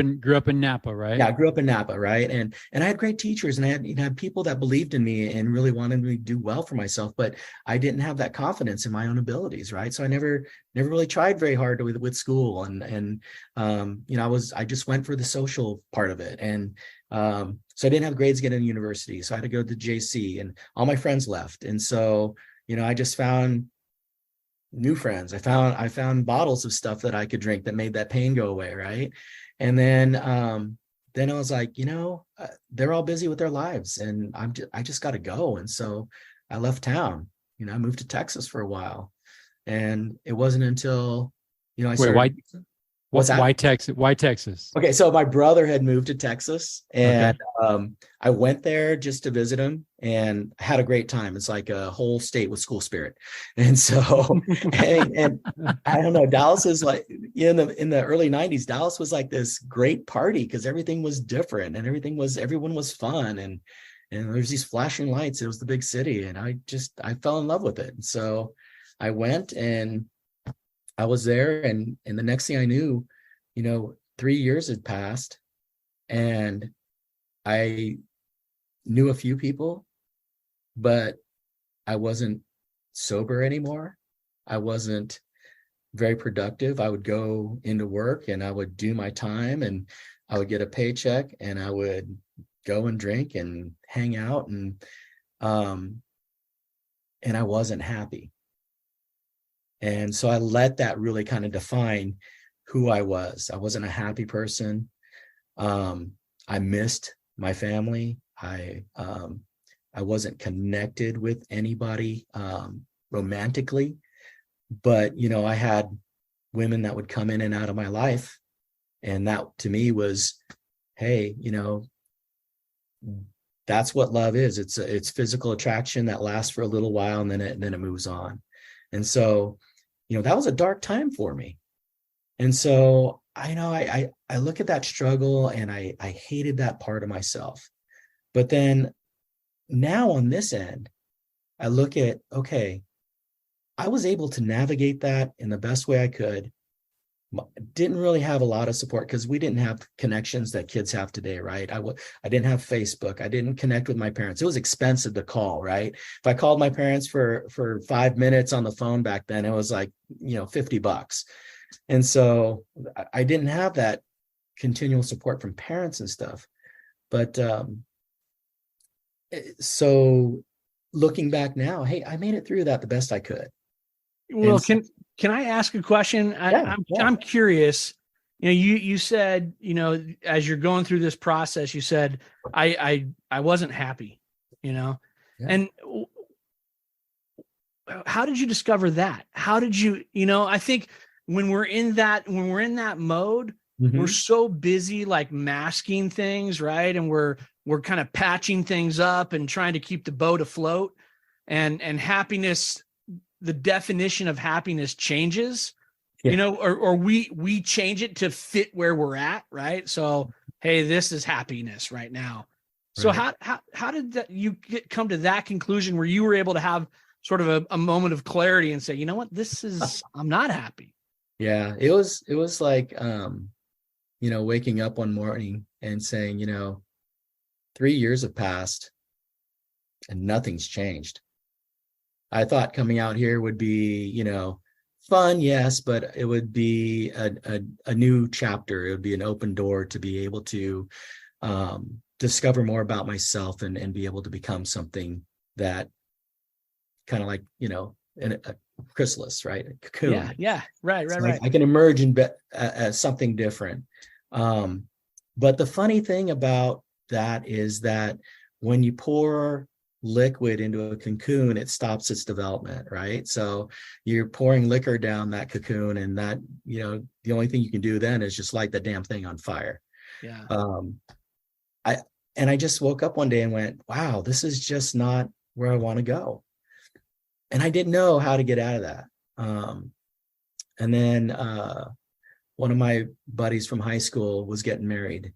in Napa, right? Yeah, I grew up in Napa, right? And I had great teachers, and I had people that believed in me and really wanted me to do well for myself, but I didn't have that confidence in my own abilities, right? So I never really tried very hard with school, and I just went for the social part of it, and so I didn't have grades to get into university, so I had to go to JC, and all my friends left, and so I just found new friends. I found bottles of stuff that I could drink that made that pain go away, right? And then I was like, they're all busy with their lives, and I just got to go. And so I left town. I moved to Texas for a while, and it wasn't until I started. Why Texas? Why Texas? Okay, so my brother had moved to Texas, and I went there just to visit him, and had a great time. It's like a whole state with school spirit, and so and I don't know. Dallas is like in the early '90s. Dallas was like this great party because everything was different and everyone was fun, and there's these flashing lights. It was the big city, and I fell in love with it. And so I went, and I was there, and the next thing I knew, 3 years had passed, and I knew a few people, but I wasn't sober anymore. I wasn't very productive. I would go into work, and I would do my time, and I would get a paycheck, and I would go and drink and hang out, and I wasn't happy. And so I let that really kind of define who I was. I wasn't a happy person. I missed my family. I wasn't connected with anybody romantically, but I had women that would come in and out of my life, and that to me was, hey, that's what love is. It's physical attraction that lasts for a little while, and then it moves on. And so, that was a dark time for me. And so I look at that struggle, and I hated that part of myself. But then now on this end, I look at, okay, I was able to navigate that in the best way I could. Didn't really have a lot of support because we didn't have connections that kids have today, right? I didn't have Facebook. I didn't connect with my parents. It was expensive to call, right? If I called my parents for 5 minutes on the phone back then, it was like, $50. And so I didn't have that continual support from parents and stuff. But so looking back now, hey, I made it through that the best I could. Well, can I ask a question? I'm curious. You said, as you're going through this process, you said, I wasn't happy, and how did you discover that? How did you, I think when we're in that mode, Mm-hmm. we're so busy like masking things, right? And we're kind of patching things up and trying to keep the boat afloat, and happiness, the definition of happiness changes, or we change it to fit where we're at. Right. So, hey, this is happiness right now. So how did you come to that conclusion where you were able to have sort of a moment of clarity and say, you know what, I'm not happy. Yeah, it was like, waking up one morning and saying, 3 years have passed, and nothing's changed. I thought coming out here would be, fun, yes, but it would be a new chapter. It would be an open door to be able to discover more about myself and be able to become something that kind of like, in a chrysalis, right? A cocoon. Yeah. Right. I can emerge as something different. But the funny thing about that is that when you pour liquid into a cocoon, it stops its development, right? So you're pouring liquor down that cocoon, and that, the only thing you can do then is just light the damn thing on fire. Yeah. I just woke up one day and went, wow, this is just not where I want to go. And I didn't know how to get out of that. And then one of my buddies from high school was getting married.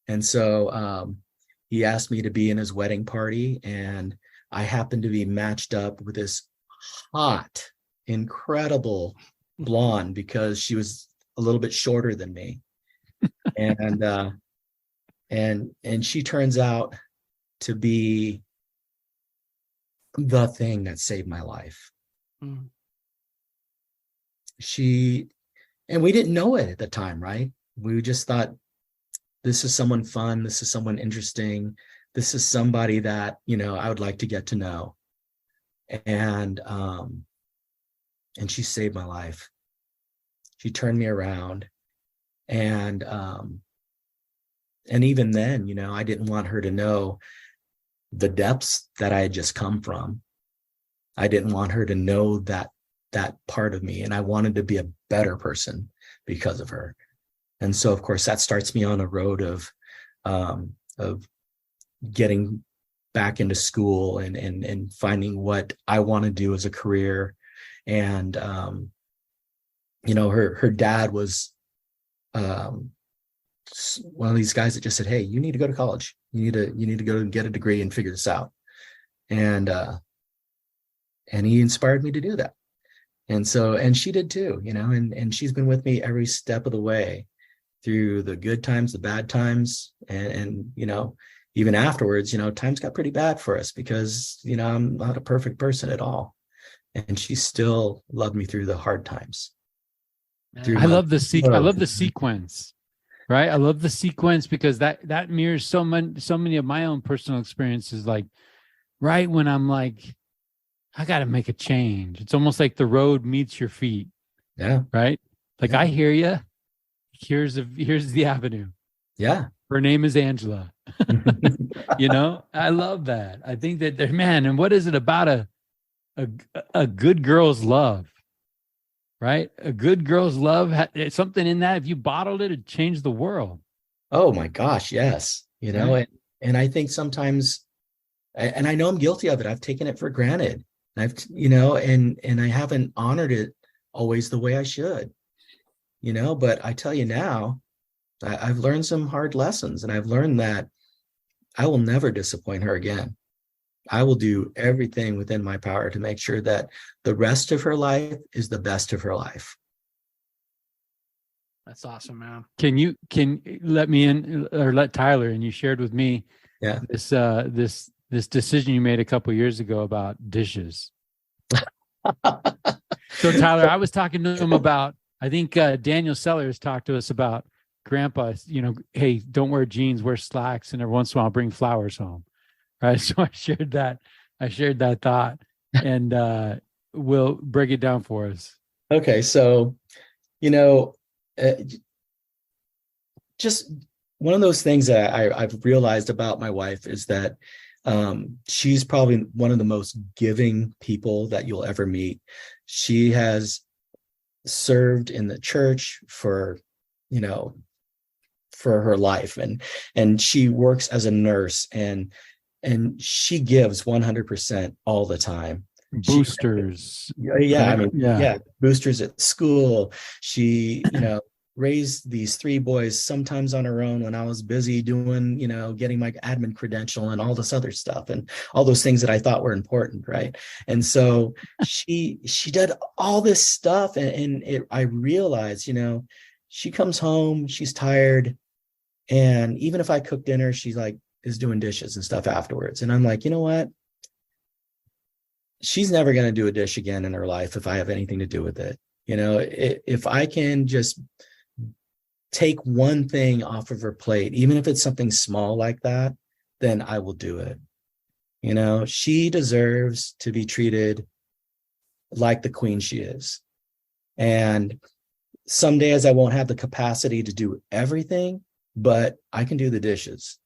And so he asked me to be in his wedding party, and I happened to be matched up with this hot, incredible blonde because she was a little bit shorter than me. And she turns out to be the thing that saved my life. Mm. And we didn't know it at the time, right? We just thought, this is someone fun. This is someone interesting. This is somebody that, I would like to get to know. And she saved my life. She turned me around. And even then, I didn't want her to know the depths that I had just come from. I didn't want her to know that part of me. And I wanted to be a better person because of her. And so, of course, that starts me on a road of getting back into school and finding what I want to do as a career. And, her dad was one of these guys that just said, hey, you need to go to college. You need to go and get a degree and figure this out. And he inspired me to do that. And so, and she did too, and she's been with me every step of the way through the good times, the bad times. And even afterwards, times got pretty bad for us because, I'm not a perfect person at all. And she still loved me through the hard times. I love the sequence, right? I love the sequence because that mirrors so many of my own personal experiences. Like right when I'm like, I got to make a change. It's almost like the road meets your feet. Yeah. Right. Like, yeah. I hear you. Here's the avenue. Yeah. Her name is Angela. I love that. I think that and what is it about a good girl's love? Right? A good girl's love, something in that, if you bottled it, it'd change the world. Oh my gosh, yes. And I think sometimes, and I know I'm guilty of it, I've taken it for granted. And I haven't honored it always the way I should. But I tell you now, I've learned some hard lessons, and I've learned that I will never disappoint her again. I will do everything within my power to make sure that the rest of her life is the best of her life. That's awesome, man. Can you let me in, or let Tyler? And you shared with me, this decision you made a couple of years ago about dishes. So Tyler, I was talking to him about, I think Daniel Sellers talked to us about Grandpa, hey, don't wear jeans, wear slacks, and every once in a while bring flowers home. Right. So I shared that thought, and we'll break it down for us. Okay. So, just one of those things that I've realized about my wife is that she's probably one of the most giving people that you'll ever meet. She has served in the church for her life, and she works as a nurse, and she gives 100% all the time. Boosters. Boosters at school. She, raised these 3 boys, sometimes on her own when I was busy doing, getting my admin credential and all this other stuff and all those things that I thought were important. Right. And so she did all this stuff. And I realized, she comes home, she's tired. And even if I cook dinner, she's like, is doing dishes and stuff afterwards. And I'm like, you know what? she's never going to do a dish again in her life if I have anything to do with it. If I can just take one thing off of her plate, even if it's something small like that, then I will do it. She deserves to be treated like the queen she is. And some days I won't have the capacity to do everything, but I can do the dishes.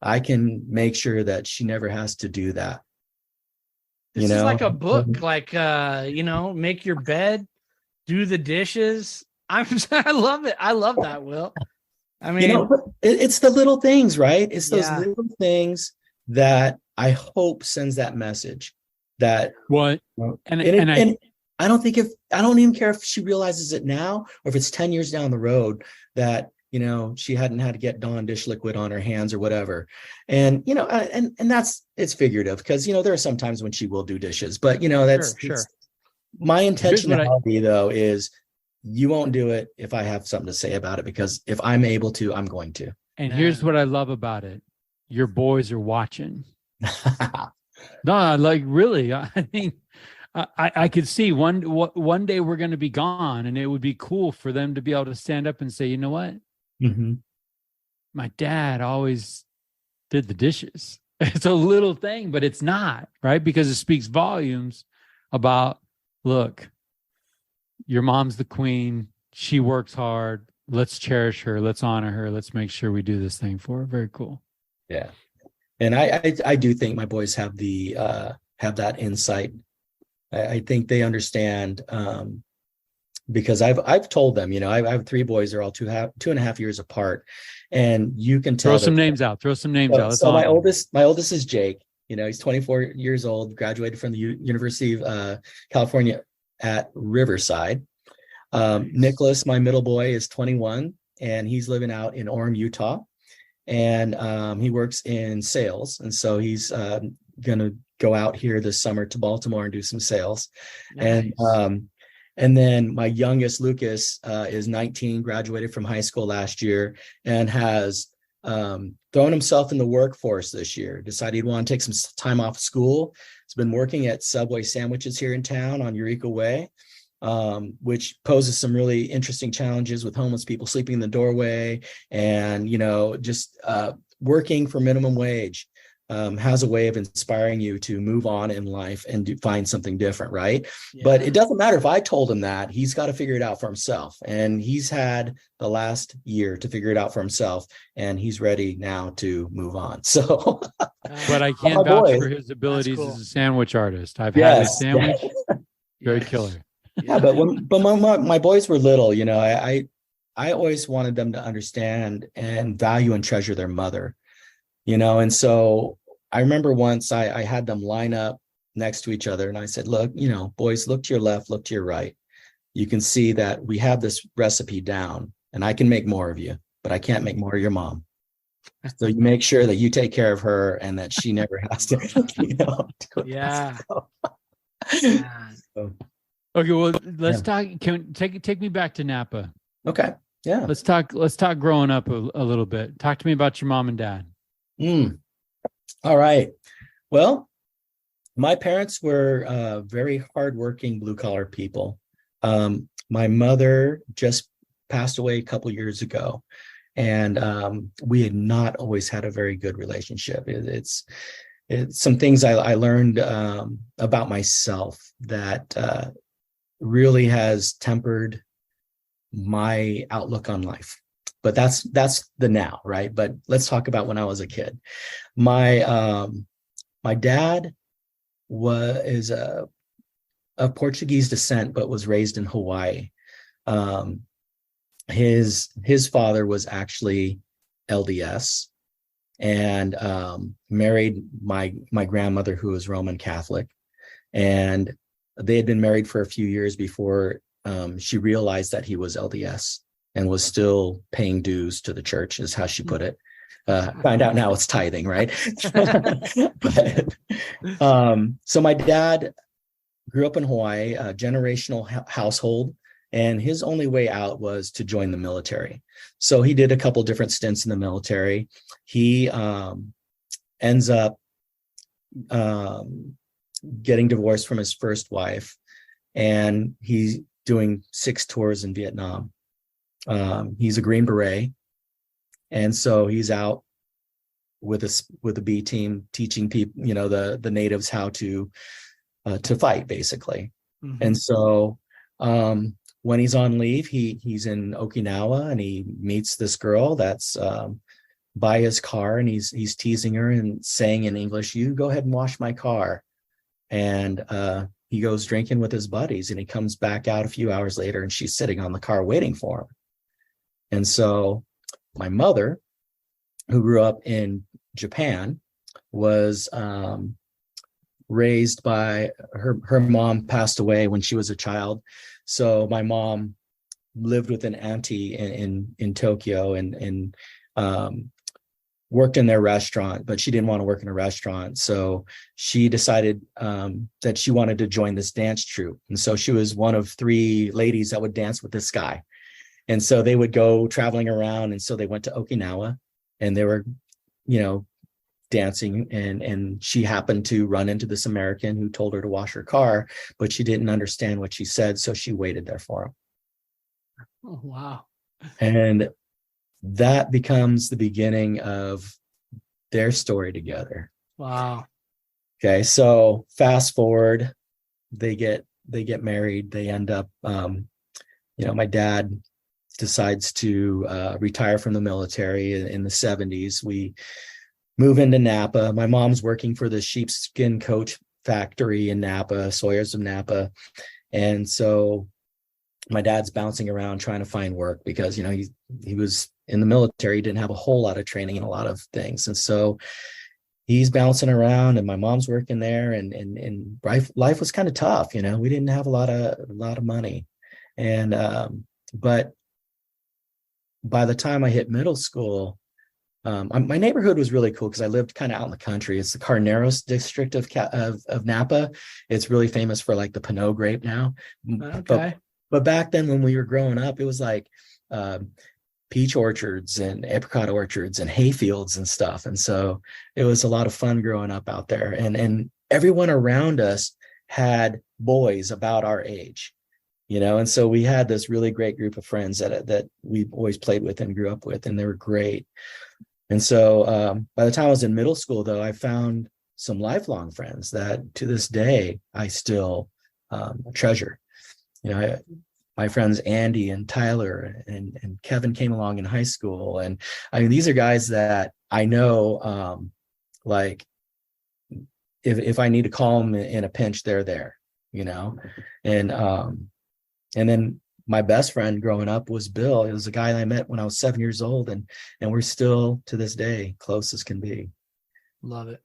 I can make sure that she never has to do that. This is like a book, like, make your bed, do the dishes. I love it. I love that, Will. I mean, it's the little things, right? It's those little things that I hope sends that message that what, and I don't even care if she realizes it now or if it's 10 years down the road that, she hadn't had to get Dawn dish liquid on her hands or whatever. And, and it's figurative because, there are some times when she will do dishes, but that's sure. My intentionality though, is you won't do it if I have something to say about it, because if I'm able to, I'm going to. And here's what I love about it. Your boys are watching. No, like really, I mean, I could see one day we're going to be gone, and it would be cool for them to be able to stand up and say, you know what? Mm-hmm. My dad always did the dishes. It's a little thing, but it's not, right? Because it speaks volumes about, look, your mom's the queen. She works hard. Let's cherish her. Let's honor her. Let's make sure we do this thing for her. Very cool. Yeah. And I do think my boys have that insight. I think they understand, because I've told them, I have 3 boys. They're all 2.5 years apart, and you can tell. Throw some names out. So my oldest is Jake. He's 24 years old, graduated from the University of California at Riverside. Nicholas, my middle boy, is 21, and he's living out in Orem, Utah, and he works in sales, and so he's going to go out here this summer to Baltimore and do some sales. Nice. And then my youngest, Lucas, is 19, graduated from high school last year, and has thrown himself in the workforce this year. Decided he'd want to take some time off school. He's been working at Subway sandwiches here in town on Eureka Way, which poses some really interesting challenges with homeless people sleeping in the doorway, and just working for minimum wage. Has a way of inspiring you to move on in life and find something different, right? Yeah. But it doesn't matter if I told him that. He's got to figure it out for himself. And he's had the last year to figure it out for himself, and he's ready now to move on. So, but I can't vouch for his abilities as a sandwich artist. I've had a sandwich, very killer. Yeah, but my boys were little, I always wanted them to understand and value and treasure their mother. And so I remember once I had them line up next to each other, and I said, look, boys, look to your left, look to your right. You can see that we have this recipe down, and I can make more of you, but I can't make more of your mom. So you make sure that you take care of her and that she never has to, Yeah. So. Okay. Well, let's talk. Take me back to Napa. Okay. Yeah. Let's talk growing up a little bit. Talk to me about your mom and dad. All right. Well, my parents were very hardworking, blue-collar people. My mother just passed away a couple years ago, and we had not always had a very good relationship. It's some things I learned about myself that really has tempered my outlook on life. But that's the now, right? But let's talk about when I was a kid. My dad is of Portuguese descent, but was raised in Hawaii. His father was actually LDS, and married my grandmother, who was Roman Catholic, and they had been married for a few years before she realized that he was LDS. And was still paying dues to the church, is how she put it. Find out now it's tithing, right? But, so my dad grew up in Hawaii, a generational household, and his only way out was to join the military. So he did a couple different stints in the military. He ends up getting divorced from his first wife, and he's doing 6 tours in Vietnam. He's a Green Beret, and so he's out with a B team teaching people, the natives how to fight, basically. Mm-hmm. And so when he's on leave, he's in Okinawa, and he meets this girl that's by his car, and he's teasing her and saying in English, "You go ahead and wash my car." And he goes drinking with his buddies, and he comes back out a few hours later, and she's sitting on the car waiting for him. And so my mother, who grew up in Japan, was raised by her mom passed away when she was a child. So my mom lived with an auntie in Tokyo, and worked in their restaurant, but she didn't want to work in a restaurant. So she decided that she wanted to join this dance troupe. And so she was one of 3 ladies that would dance with this guy. And so they would go traveling around. And so they went to Okinawa, and they were, dancing. And she happened to run into this American who told her to wash her car, but she didn't understand what she said. So she waited there for him. Oh, wow. And that becomes the beginning of their story together. Wow. Okay, so fast forward, they get married. They end up, my dad decides to retire from the military in the 70s. We move into Napa. My mom's working for the sheepskin coat factory in Napa, Sawyers of Napa, and so my dad's bouncing around trying to find work because he was in the military. He didn't have a whole lot of training in a lot of things, and so he's bouncing around, and my mom's working there, and life was kind of tough. We didn't have a lot of money, and but by the time I hit middle school, my neighborhood was really cool because I lived kind of out in the country. It's the Carneros district of Napa. It's really famous for like the Pinot grape now. Okay. But back then when we were growing up, it was like peach orchards and apricot orchards and hay fields and stuff. And so it was a lot of fun growing up out there. And everyone around us had boys about our age, and so we had this really great group of friends that we always played with and grew up with, and they were great. And so by the time I was in middle school, though, I found some lifelong friends that to this day I still treasure. My friends Andy and Tyler and Kevin came along in high school. And I mean, these are guys that I know, like if I need to call them in a pinch, they're there, and then my best friend growing up was Bill. It was a guy I met when I was 7 years old, and we're still to this day close as can be. Love it.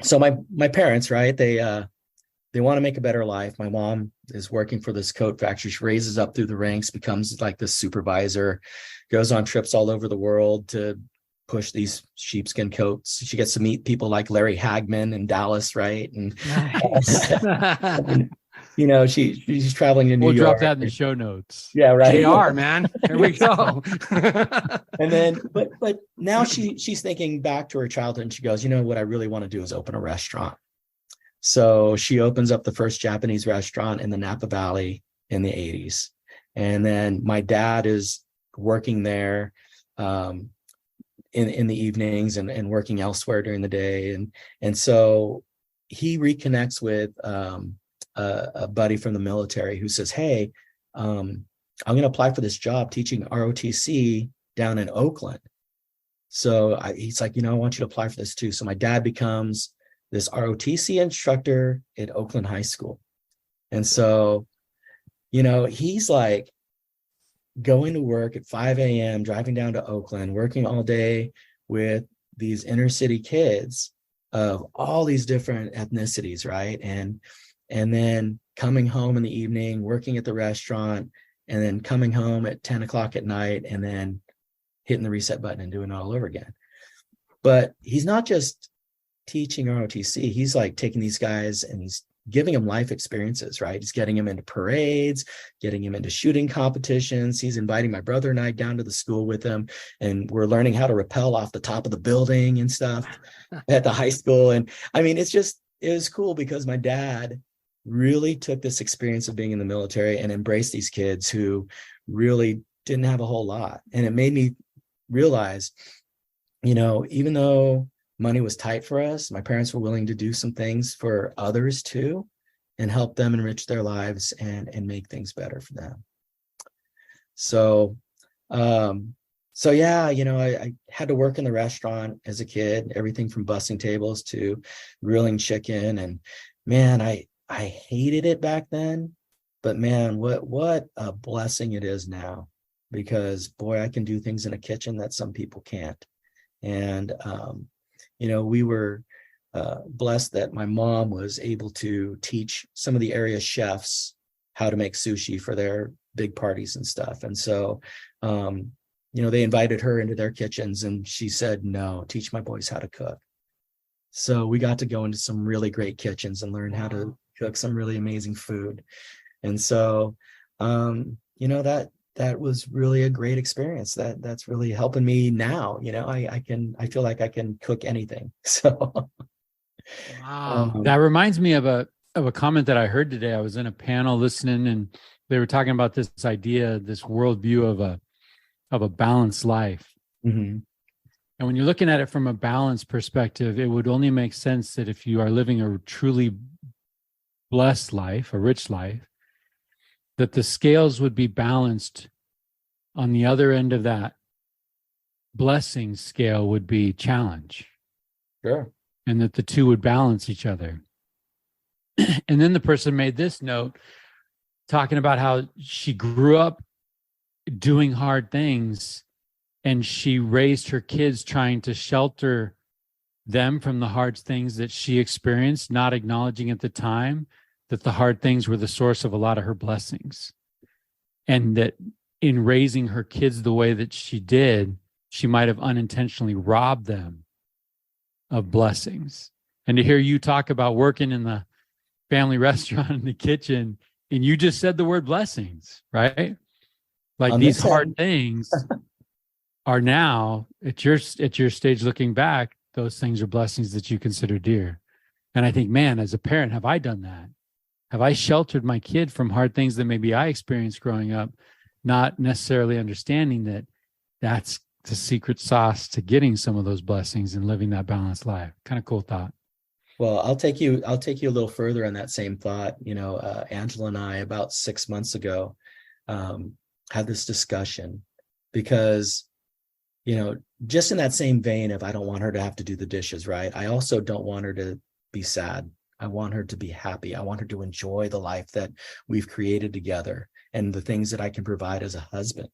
So my parents, right? They want to make a better life. My mom is working for this coat factory. She raises up through the ranks, becomes like this supervisor, goes on trips all over the world to push these sheepskin coats. She gets to meet people like Larry Hagman in Dallas, right? And Nice. she's traveling to New York. We'll drop that in the show notes. Yeah, right. JR, man. Here we go. And then, but now she's thinking back to her childhood, and she goes, what I really want to do is open a restaurant. So she opens up the first Japanese restaurant in the Napa Valley in the 80s. And then my dad is working there in the evenings and working elsewhere during the day. And so he reconnects with a buddy from the military who says, hey, I'm going to apply for this job teaching ROTC down in Oakland. So he's like, I want you to apply for this too. So my dad becomes this ROTC instructor at Oakland High School. And so, he's like going to work at 5 a.m., driving down to Oakland, working all day with these inner city kids of all these different ethnicities, right? And then coming home in the evening, working at the restaurant, and then coming home at 10 o'clock at night, and then hitting the reset button and doing it all over again. But he's not just teaching ROTC. He's like taking these guys and he's giving them life experiences, right? He's getting them into parades, getting them into shooting competitions. He's inviting my brother and I down to the school with him, and we're learning how to rappel off the top of the building and stuff at the high school. And I mean, it's was cool because my dad really took this experience of being in the military and embraced these kids who really didn't have a whole lot. And it made me realize, even though money was tight for us, my parents were willing to do some things for others too, and help them enrich their lives and make things better for them. So, yeah, I had to work in the restaurant as a kid, everything from bussing tables to grilling chicken. And man, I hated it back then, but man, what a blessing it is now, because boy, I can do things in a kitchen that some people can't. And, we were blessed that my mom was able to teach some of the area chefs how to make sushi for their big parties and stuff. And so, they invited her into their kitchens and she said, no, teach my boys how to cook. So we got to go into some really great kitchens and learn how to cook some really amazing food. And so, that was really a great experience. That's really helping me now. I feel like I can cook anything. So wow. That reminds me of a comment that I heard today. I was in a panel listening and they were talking about this idea, this worldview of a balanced life. Mm-hmm. And when you're looking at it from a balanced perspective, it would only make sense that if you are living a truly blessed life, a rich life, that the scales would be balanced on the other end of that blessing scale would be challenge. Sure. And that the two would balance each other. And then the person made this note talking about how she grew up doing hard things and she raised her kids trying to shelter them from the hard things that she experienced, not acknowledging at the time that the hard things were the source of a lot of her blessings. And that in raising her kids the way that she did, she might have unintentionally robbed them of blessings. And to hear you talk about working in the family restaurant in the kitchen, and you just said the word blessings, right? Like these hard things are now at your stage looking back, those things are blessings that you consider dear. And I think, man, as a parent, have I done that? Have I sheltered my kid from hard things that maybe I experienced growing up, not necessarily understanding that that's the secret sauce to getting some of those blessings and living that balanced life? Kind of cool thought. Well, I'll take you a little further on that same thought. Angela and I about 6 months ago had this discussion because, just in that same vein of I don't want her to have to do the dishes, right? I also don't want her to be sad. I want her to be happy. I want her to enjoy the life that we've created together and the things that I can provide as a husband.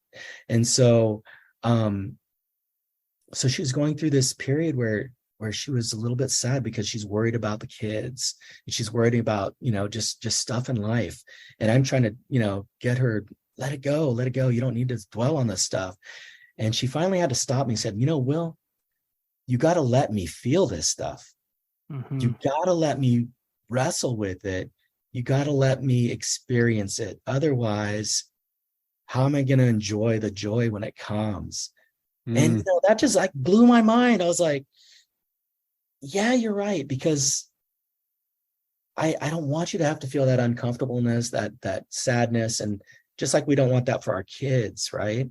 And so, so she was going through this period where she was a little bit sad because she's worried about the kids and she's worried about, just stuff in life. And I'm trying to, get her, let it go. You don't need to dwell on this stuff. And she finally had to stop me and said, Will, you got to let me feel this stuff. Mm-hmm. You got to let me wrestle with it. You got to let me experience it. Otherwise, how am I going to enjoy the joy when it comes? And that just like blew my mind. I was like, yeah, you're right. Because I don't want you to have to feel that uncomfortableness, that sadness. And just like we don't want that for our kids, right?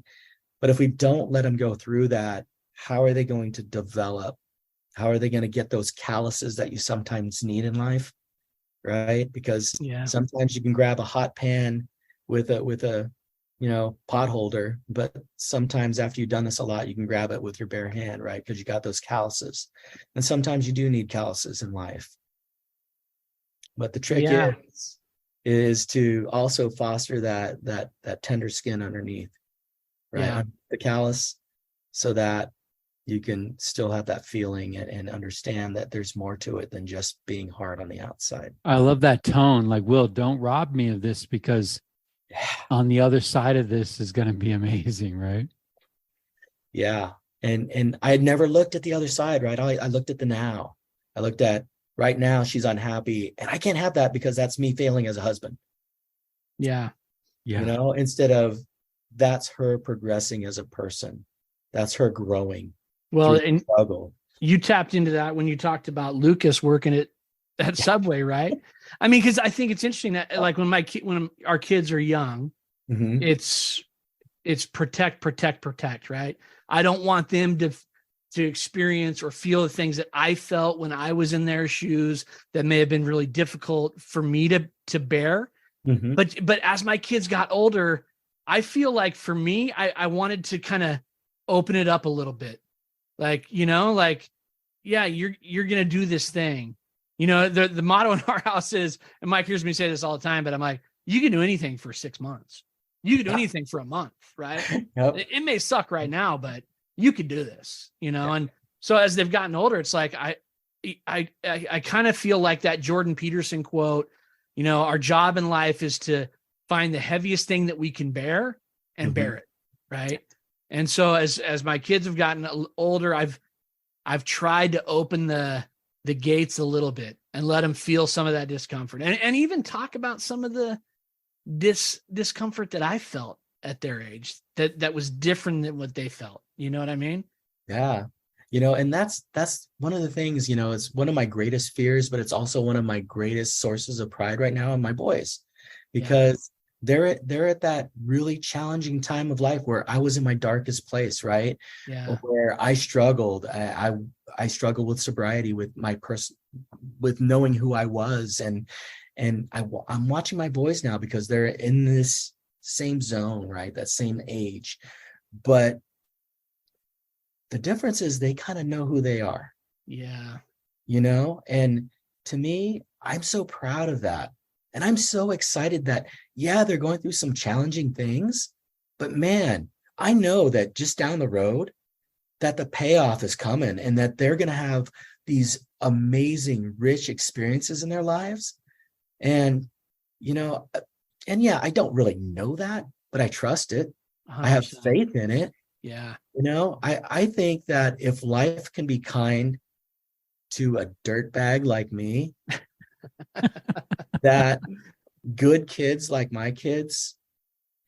But if we don't let them go through that, how are they going to develop? How are they going to get those calluses that you sometimes need in life, right? Because sometimes you can grab a hot pan with a pot holder, but sometimes after you've done this a lot, you can grab it with your bare hand, right? Because you got those calluses. And sometimes you do need calluses in life. But the trick is to also foster that tender skin underneath, right? Yeah. The callus, so that you can still have that feeling and understand that there's more to it than just being hard on the outside. I love that tone. Like, Will, don't rob me of this, because on the other side of this is going to be amazing, right? Yeah. And I had never looked at the other side, right? I looked at the now. I looked at right now she's unhappy, and I can't have that because that's me failing as a husband. Yeah. Instead of that's her progressing as a person. That's her growing. Well, and you tapped into that when you talked about Lucas working at at Subway, right? I mean, because I think it's interesting that like when our kids are young, Mhm. it's protect, right? I don't want them to experience or feel the things that I felt when I was in their shoes that may have been really difficult for me to bear. Mhm. But as my kids got older, I feel like for me, I wanted to kind of open it up a little bit. Like, like, yeah, you're going to do this thing. The motto in our house is, and Mike hears me say this all the time, but I'm like, you can do anything for 6 months. You can do anything for a month, right? Yep. It may suck right now, but you could do this, And so as they've gotten older, it's like, I kind of feel like that Jordan Peterson quote, our job in life is to find the heaviest thing that we can bear and bear it. Right. And so as my kids have gotten older, I've tried to open the gates a little bit and let them feel some of that discomfort and even talk about some of the discomfort that I felt at their age that was different than what they felt. You know what I mean? Yeah. And that's one of the things, it's one of my greatest fears, but it's also one of my greatest sources of pride right now in my boys, because they're at that really challenging time of life where I was in my darkest place, right? Yeah. Where I struggled. I struggled with sobriety, with with knowing who I was. And I'm watching my boys now because they're in this same zone, right? That same age. But the difference is they kind of know who they are. Yeah. And to me, I'm so proud of that. And I'm so excited that, they're going through some challenging things, but man, I know that just down the road that the payoff is coming and that they're going to have these amazing, rich experiences in their lives. And, I don't really know that, but I trust it. 100%. I have faith in it. Yeah. I think that if life can be kind to a dirtbag like me, that good kids like my kids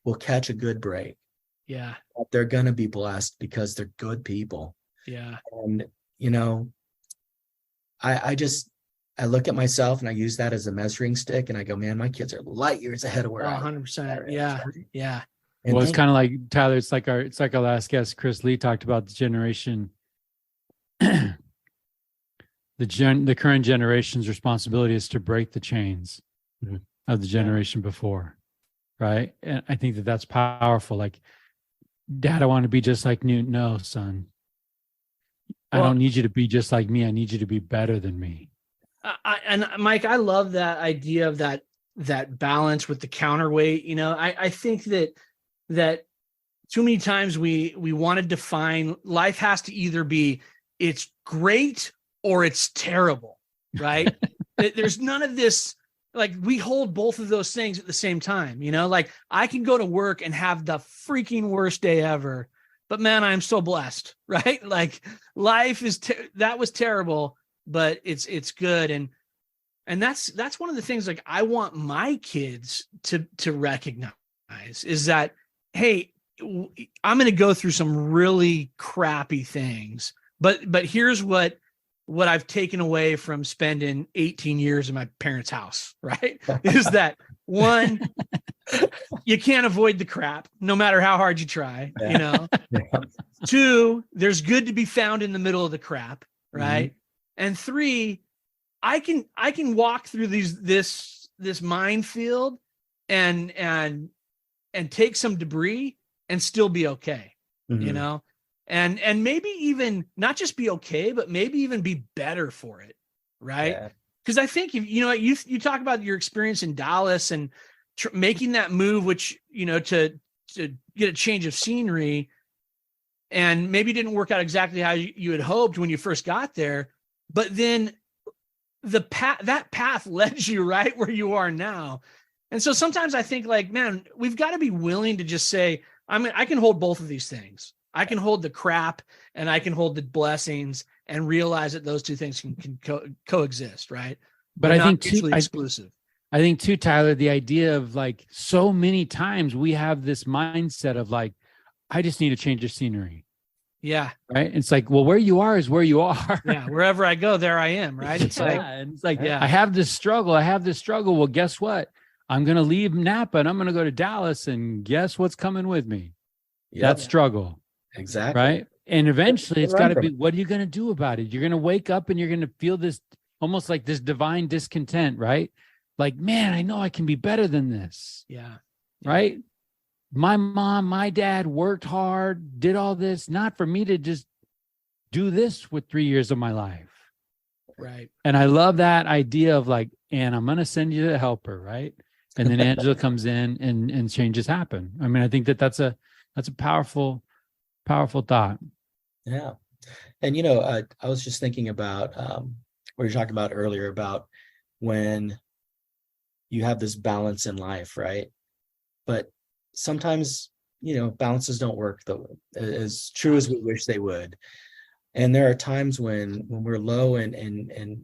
will catch a good break. Yeah. They're going to be blessed because they're good people. Yeah. And, I look at myself and I use that as a measuring stick and I go, man, my kids are light years ahead of where I am. 100%. Yeah. Yeah. And well, it's kind of like Tyler. It's like our last guest, Chris Lee, talked about the generation, the current generation's responsibility is to break the chains of the generation before, right? And I think that's powerful. Like, Dad, I want to be just like you. No, son, I don't need you to be just like me. I need you to be better than me. And Mike, I love that idea of that balance with the counterweight. I think that too many times we want to define life has to either be it's great or it's terrible, right? There's none of this, like we hold both of those things at the same time, like I can go to work and have the freaking worst day ever, but man, I'm so blessed, right? Like life is, that was terrible, but it's good. And that's one of the things like I want my kids to recognize is that, hey, I'm going to go through some really crappy things, but here's what I've taken away from spending 18 years in my parents' house, right? Is that one, you can't avoid the crap no matter how hard you try, Two, there's good to be found in the middle of the crap, right? Mm-hmm. And three, I can walk through this minefield and take some debris and still be okay, and maybe even not just be okay, but maybe even be better for it. Right. Because I think, you talk about your experience in Dallas and making that move, which, to get a change of scenery and maybe didn't work out exactly how you had hoped when you first got there, but then that path led you right where you are now. And so sometimes I think like, man, we've got to be willing to just say, I can hold both of these things. I can hold the crap and I can hold the blessings and realize that those two things can coexist. Right. But I think mutually exclusive. I think too, Tyler, the idea of like so many times we have this mindset of like, I just need a change of scenery. Yeah. Right. It's like, well, where you are is where you are. Yeah. Wherever I go, there I am. Right. It's like, and it's like, yeah. I have this struggle. Well, guess what? I'm going to leave Napa and I'm going to go to Dallas, and guess what's coming with me? Yep. That struggle. Exactly. Right. And eventually it's got to be, what are you going to do about it? You're going to wake up and you're going to feel this almost like this divine discontent, right? Like, man, I know I can be better than this. Yeah. Right. My mom, my dad worked hard, did all this, not for me to just do this with 3 years of my life. Right. And I love that idea of like, and I'm going to send you to help her. Right. And then Angela comes in and changes happen. I mean, I think that's a powerful thought. Yeah. And, I was just thinking about what you talked about earlier about when you have this balance in life, right? But sometimes, balances don't work as true as we wish they would. And there are times when we're low and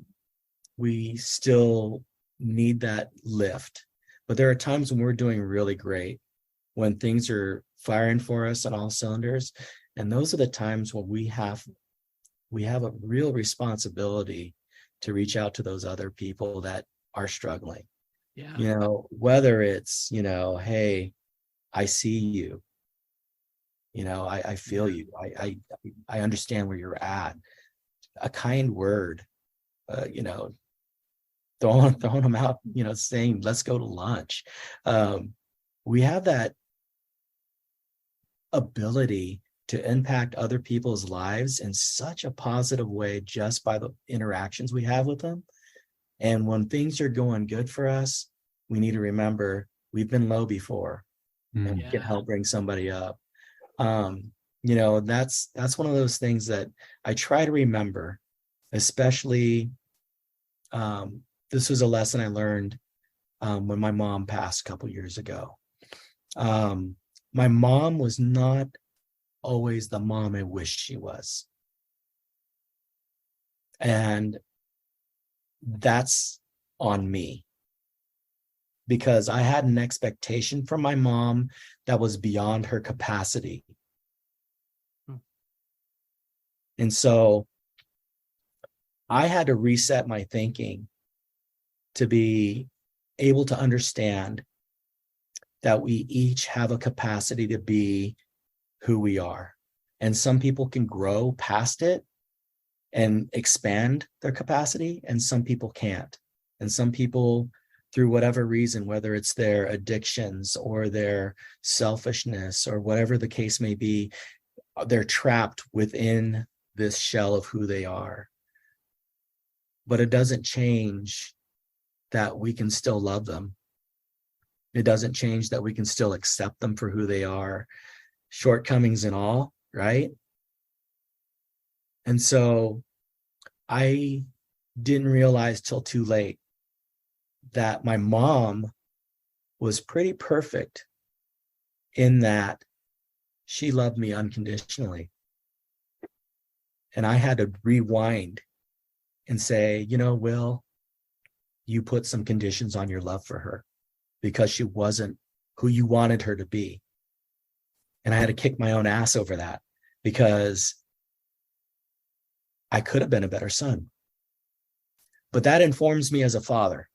we still need that lift. But there are times when we're doing really great, when things are firing for us on all cylinders. And those are the times when we have a real responsibility to reach out to those other people that are struggling. Yeah. Whether it's, hey, I see you, I feel you. I understand where you're at. A kind word, throwing them out, saying, let's go to lunch. We have that ability to impact other people's lives in such a positive way just by the interactions we have with them. And when things are going good for us, we need to remember we've been low before and we can help bring somebody up. That's one of those things that I try to remember, especially this was a lesson I learned when my mom passed a couple years ago. My mom was not always the mom I wished she was. And that's on me, because I had an expectation from my mom that was beyond her capacity. And so I had to reset my thinking to be able to understand that we each have a capacity to be who we are. And some people can grow past it and expand their capacity, and some people can't. And some people, through whatever reason, whether it's their addictions or their selfishness or whatever the case may be, they're trapped within this shell of who they are. But it doesn't change that we can still love them. It doesn't change that we can still accept them for who they are, shortcomings and all, right? And so I didn't realize till too late that my mom was pretty perfect in that she loved me unconditionally. And I had to rewind and say, Will, you put some conditions on your love for her because she wasn't who you wanted her to be. And I had to kick my own ass over that, because I could have been a better son. But that informs me as a father,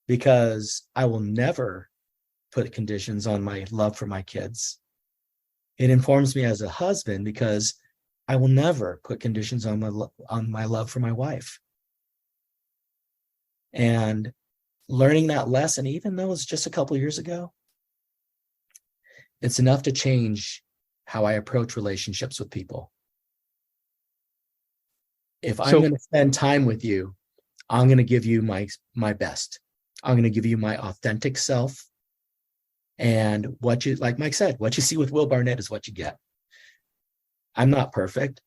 because I will never put conditions on my love for my kids. It informs me as a husband, because I will never put conditions on my love for my wife. And learning that lesson, even though it's just a couple of years ago, it's enough to change how I approach relationships with people. If I'm going to spend time with you, I'm going to give you my best. I'm going to give you my authentic self. And what you, like Mike said, what you see with Will Barnett is what you get. I'm not perfect.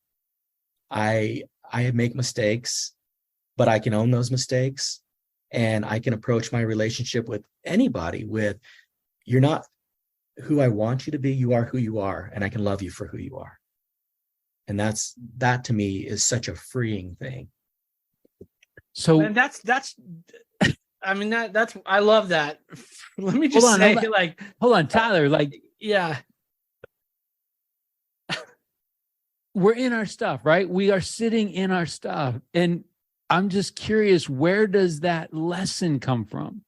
I make mistakes, but I can own those mistakes, and I can approach my relationship with anybody with, you're not who I want you to be, you are who you are, and I can love you for who you are. And that to me is such a freeing thing. So and that's I mean, that's I love that. Let me just say, hold on, Tyler, like, yeah. we're in our stuff, right? We are sitting in our stuff. And I'm just curious, where does that lesson come from?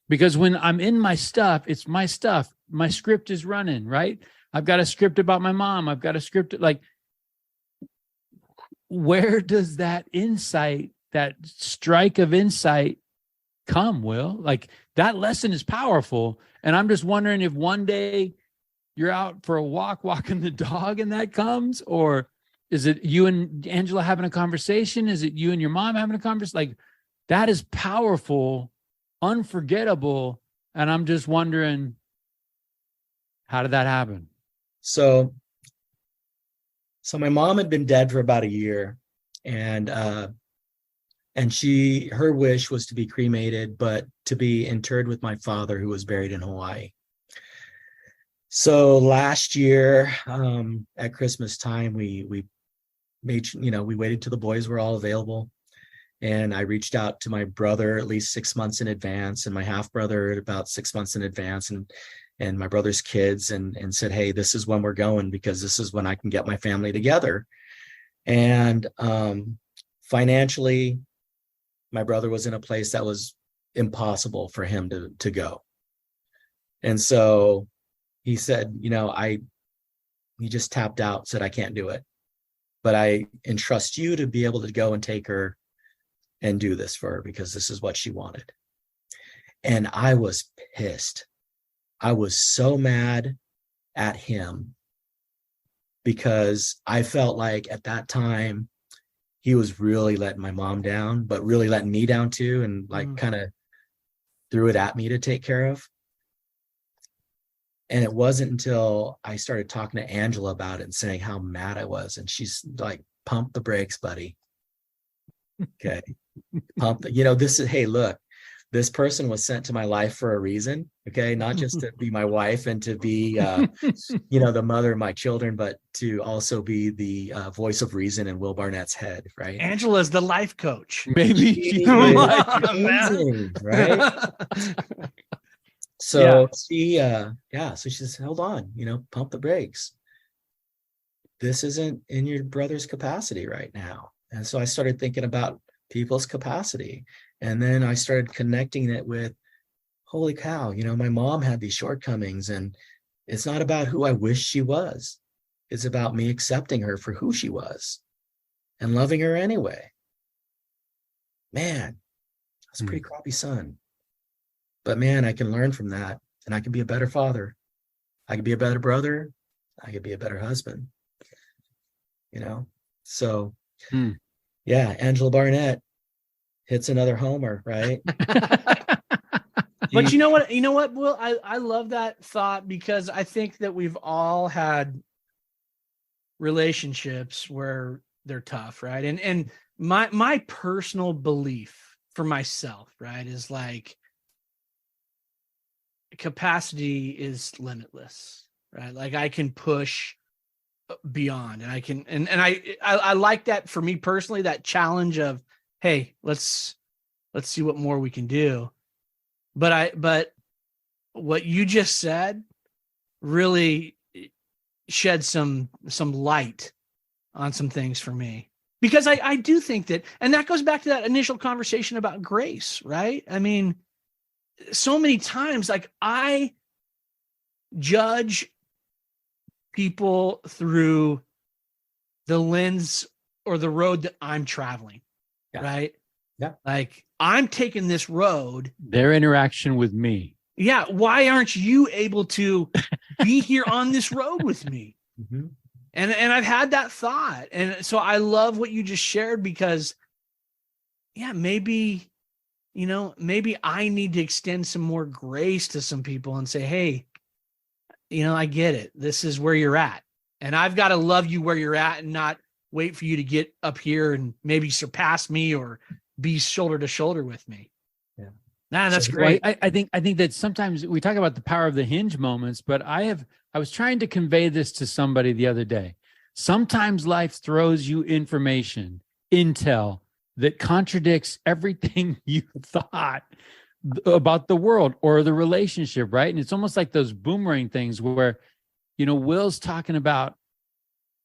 Because when I'm in my stuff, it's my stuff. My script is running, right? I've got a script about my mom. I've got a script, like, where does that insight, that strike of insight come, Will? Like, that lesson is powerful. And I'm just wondering if one day you're out for a walk, walking the dog, and that comes, or is it you and Angela having a conversation? Is it you and your mom having a conversation? Like, that is powerful, unforgettable. And I'm just wondering, how did that happen? So my mom had been dead for about a year, and her wish was to be cremated, but to be interred with my father, who was buried in Hawaii. So last year, at Christmas time, we waited till the boys were all available. And I reached out to my brother at least 6 months in advance, and my half brother about 6 months in advance, and my brother's kids, and said, hey, this is when we're going, because this is when I can get my family together. And financially, my brother was in a place that was impossible for him to go. And so he said, he just tapped out, said, I can't do it, but I entrust you to be able to go and take her and do this for her, because this is what she wanted. And I was pissed. I was so mad at him, because I felt like at that time he was really letting my mom down, but really letting me down too, and like kind of threw it at me to take care of. And it wasn't until I started talking to Angela about it and saying how mad I was, and she's like, pump the brakes, buddy. Okay. Hey, look, this person was sent to my life for a reason. Okay. Not just to be my wife and to be, the mother of my children, but to also be the voice of reason in Will Barnett's head. Right. Angela's the life coach. Maybe. Amazing, right? So she says, hold on, pump the brakes. This isn't in your brother's capacity right now. And so I started thinking about people's capacity. And then I started connecting it with, holy cow, my mom had these shortcomings, and it's not about who I wish she was. It's about me accepting her for who she was and loving her anyway. Man, that's a pretty crappy son. But man, I can learn from that, and I can be a better father. I can be a better brother. I could be a better husband. So Angela Barnett hits another homer, right? But you know what, Will, I love that thought, because I think that we've all had relationships where they're tough, right? And my personal belief for myself, right, is like, capacity is limitless, right? Like, I can push beyond, and I can, and I like that for me personally, that challenge of, hey, let's see what more we can do. But what you just said really shed some light on some things for me, because I do think that, and that goes back to that initial conversation about grace, right? I mean, so many times, like, I judge people through the lens or the road that I'm traveling, right? Yeah. Like, I'm taking this road. Their interaction with me. Yeah. Why aren't you able to be here on this road with me? Mm-hmm. And I've had that thought. And so I love what you just shared, because maybe I need to extend some more grace to some people and say, hey, I get it. This is where you're at. And I've got to love you where you're at, and not wait for you to get up here and maybe surpass me or be shoulder to shoulder with me. Yeah. That's great. I think that sometimes we talk about the power of the hinge moments, but I was trying to convey this to somebody the other day. Sometimes life throws you intel that contradicts everything you thought about the world or the relationship, right? And it's almost like those boomerang things where, Will's talking about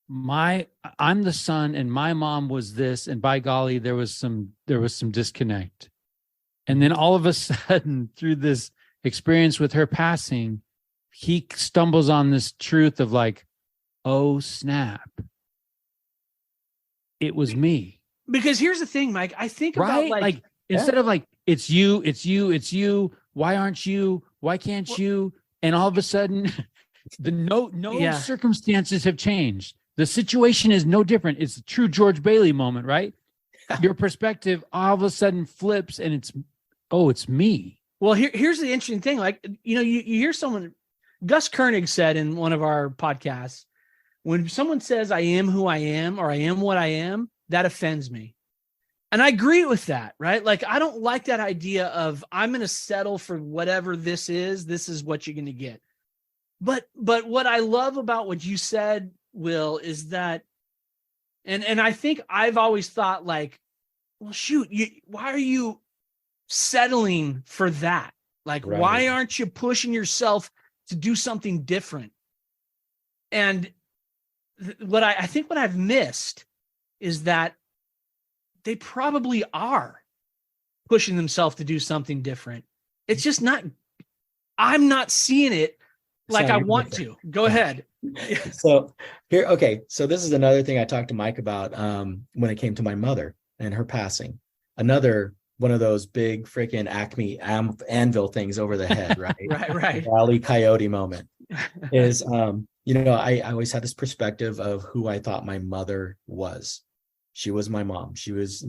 I'm the son and my mom was this, and by golly, there was some disconnect. And then all of a sudden, through this experience with her passing, he stumbles on this truth of like, oh snap, it was me. Because here's the thing, Mike, I think about like instead of like, it's you, why aren't you, why can't you? And all of a sudden no circumstances have changed. The situation is no different. It's a true George Bailey moment, right? Your perspective all of a sudden flips and it's me. Well, here's the interesting thing. Like, you hear someone, Gus Koenig said in one of our podcasts, when someone says I am who I am, or I am what I am, that offends me. And I agree with that, right? Like, I don't like that idea of I'm going to settle for whatever this is what you're going to get. But what I love about what you said, Will, is that, and I think I've always thought like, well, shoot, why are you settling for that? Like, right. Why aren't you pushing yourself to do something different? And what I've missed is that they probably are pushing themselves to do something different. It's just not, I'm not seeing it like I want to. Go ahead. So this is another thing I talked to Mike about when it came to my mother and her passing. Another one of those big freaking Acme anvil things over the head, right? right. Wile E. Coyote moment is, I always had this perspective of who I thought my mother was. She was my mom. She was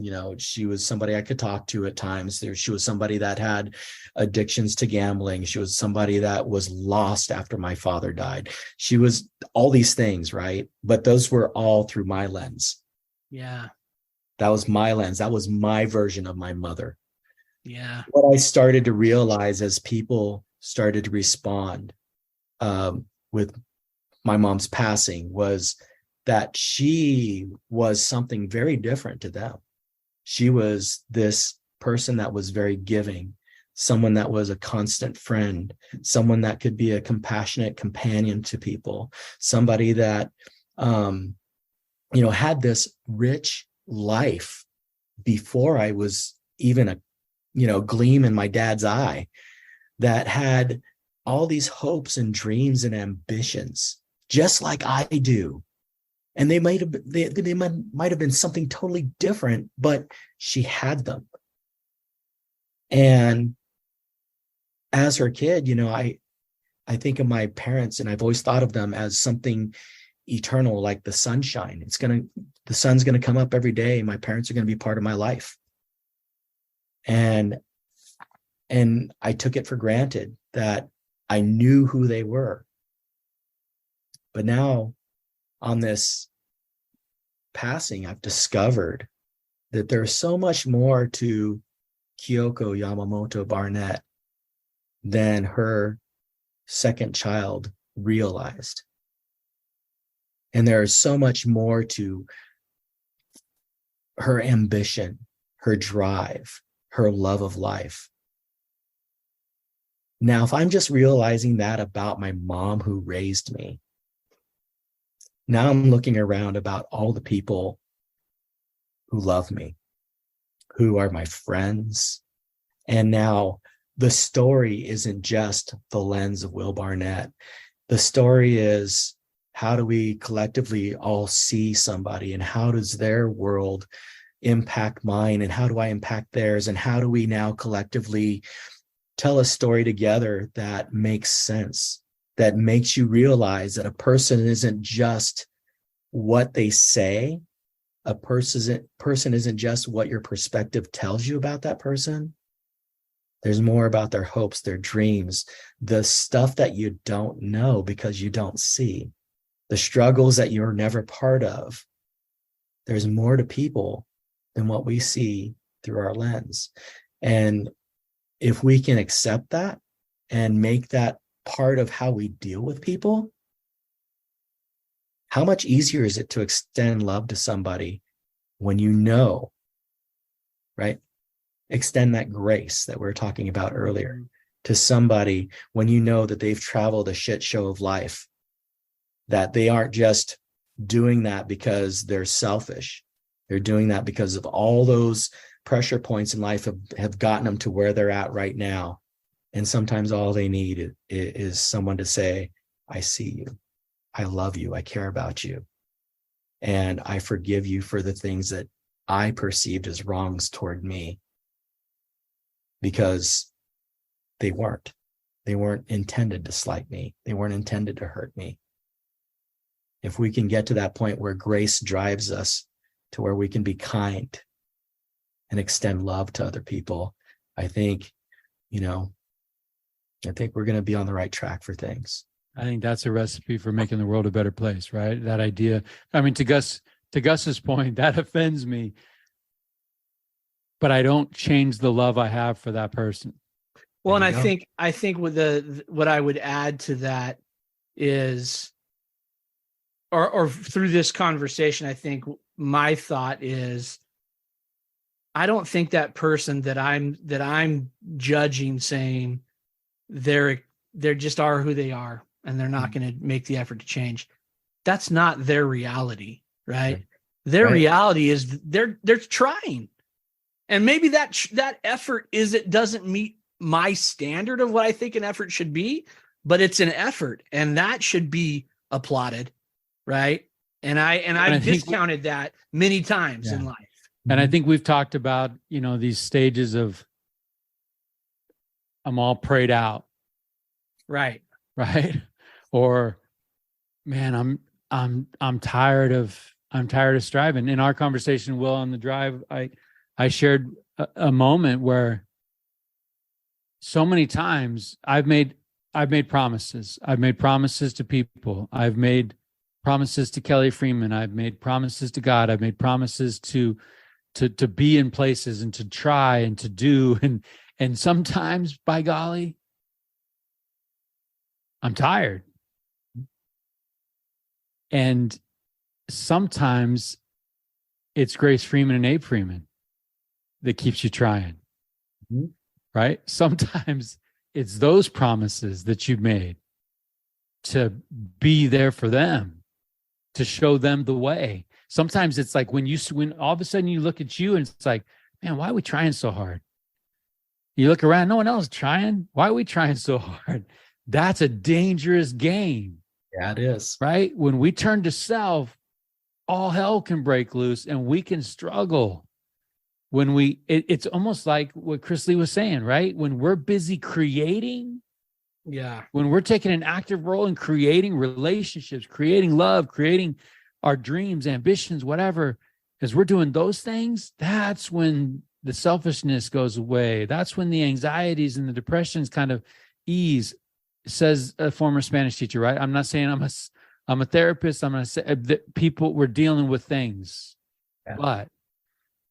somebody I could talk to at times. She was somebody that had addictions to gambling. She was somebody that was lost after my father died. She was all these things, right? But those were all through my lens. Yeah. That was my lens. That was my version of my mother. Yeah. What I started to realize as people started to respond with my mom's passing was that she was something very different to them. She was this person that was very giving, someone that was a constant friend, someone that could be a compassionate companion to people, somebody that, had this rich life before I was even a gleam in my dad's eye, that had all these hopes and dreams and ambitions, just like I do. And they might have been something totally different, but she had them. And as her kid, I think of my parents, and I've always thought of them as something eternal, like the sunshine. The sun's gonna come up every day. My parents are gonna be part of my life. And I took it for granted that I knew who they were. But now, on this passing, I've discovered that there's so much more to Kyoko Yamamoto Barnett than her second child realized. And there is so much more to her ambition, her drive, her love of life. Now, if I'm just realizing that about my mom who raised me, now I'm looking around about all the people who love me, who are my friends. And now the story isn't just the lens of Will Barnett. The story is, how do we collectively all see somebody, and how does their world impact mine, and how do I impact theirs, and how do we now collectively tell a story together that makes sense, that makes you realize that a person isn't just what they say. A person isn't just what your perspective tells you about that person. There's more about their hopes, their dreams, the stuff that you don't know because you don't see, the struggles that you're never part of. There's more to people than what we see through our lens. And if we can accept that and make that part of how we deal with people, how much easier is it to extend love to somebody when you know, right? Extend that grace that we were talking about earlier to somebody when you know that they've traveled a shit show of life, that they aren't just doing that because they're selfish. They're doing that because of all those pressure points in life have gotten them to where they're at right now. And sometimes all they need is someone to say, I see you. I love you. I care about you. And I forgive you for the things that I perceived as wrongs toward me, because they weren't. They weren't intended to slight me. They weren't intended to hurt me. If we can get to that point where grace drives us to where we can be kind and extend love to other people, I think we're going to be on the right track for things. I think that's a recipe for making the world a better place, right? That idea. I mean, to Gus's point, that offends me, but I don't change the love I have for that person. Well, and I think with what I would add to that is, or through this conversation, I think my thought is, I don't think that person that I'm judging, saying they're just are who they are and they're not going to make the effort to change, that's not their reality, right? Their reality is they're trying, and maybe that effort doesn't meet my standard of what I think an effort should be, but it's an effort, and that should be applauded, right? And I've discounted that many times in life. And I think we've talked about, these stages of, I'm all prayed out. Right. Or, man, I'm tired of striving. In our conversation, Will, on the drive, I shared a moment where so many times I've made promises. I've made promises to people. I've made promises to Kelly Freeman. I've made promises to God. I've made promises to be in places and to try and to do. And sometimes, by golly, I'm tired. And sometimes it's Grace Freeman and Abe Freeman that keeps you trying. Mm-hmm. Right? Sometimes it's those promises that you've made to be there for them, to show them the way. Sometimes it's like when all of a sudden you look at you and it's like, man, why are we trying so hard? You look around, no one else is trying. Why are we trying so hard? That's a dangerous game. Yeah, it is. Right? When we turn to self, all hell can break loose and we can struggle. When it's almost like what Chris Lee was saying, right? When we're busy creating, when we're taking an active role in creating relationships, creating love, creating our dreams, ambitions, whatever, as we're doing those things, that's when the selfishness goes away. That's when the anxieties and the depressions kind of ease, says a former Spanish teacher, right? I'm not saying I'm a therapist. I'm going to say that people, we're dealing with things, but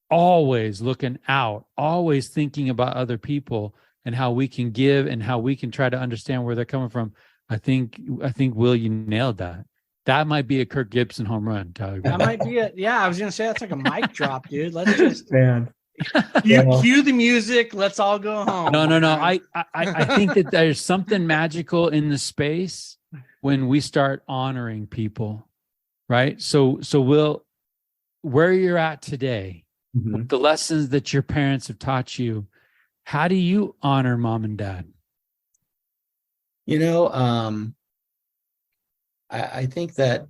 always looking out, always thinking about other people and how we can give and how we can try to understand where they're coming from. I think, Will, you nailed that. That might be a Kirk Gibson home run, Tyler. That might be it. Yeah, I was going to say that's like a mic drop, dude. Let's just cue the music. Let's all go home. No. I think that there's something magical in the space when we start honoring people, right? So Will, where you're at today, with the lessons that your parents have taught you, how do you honor mom and dad? I think that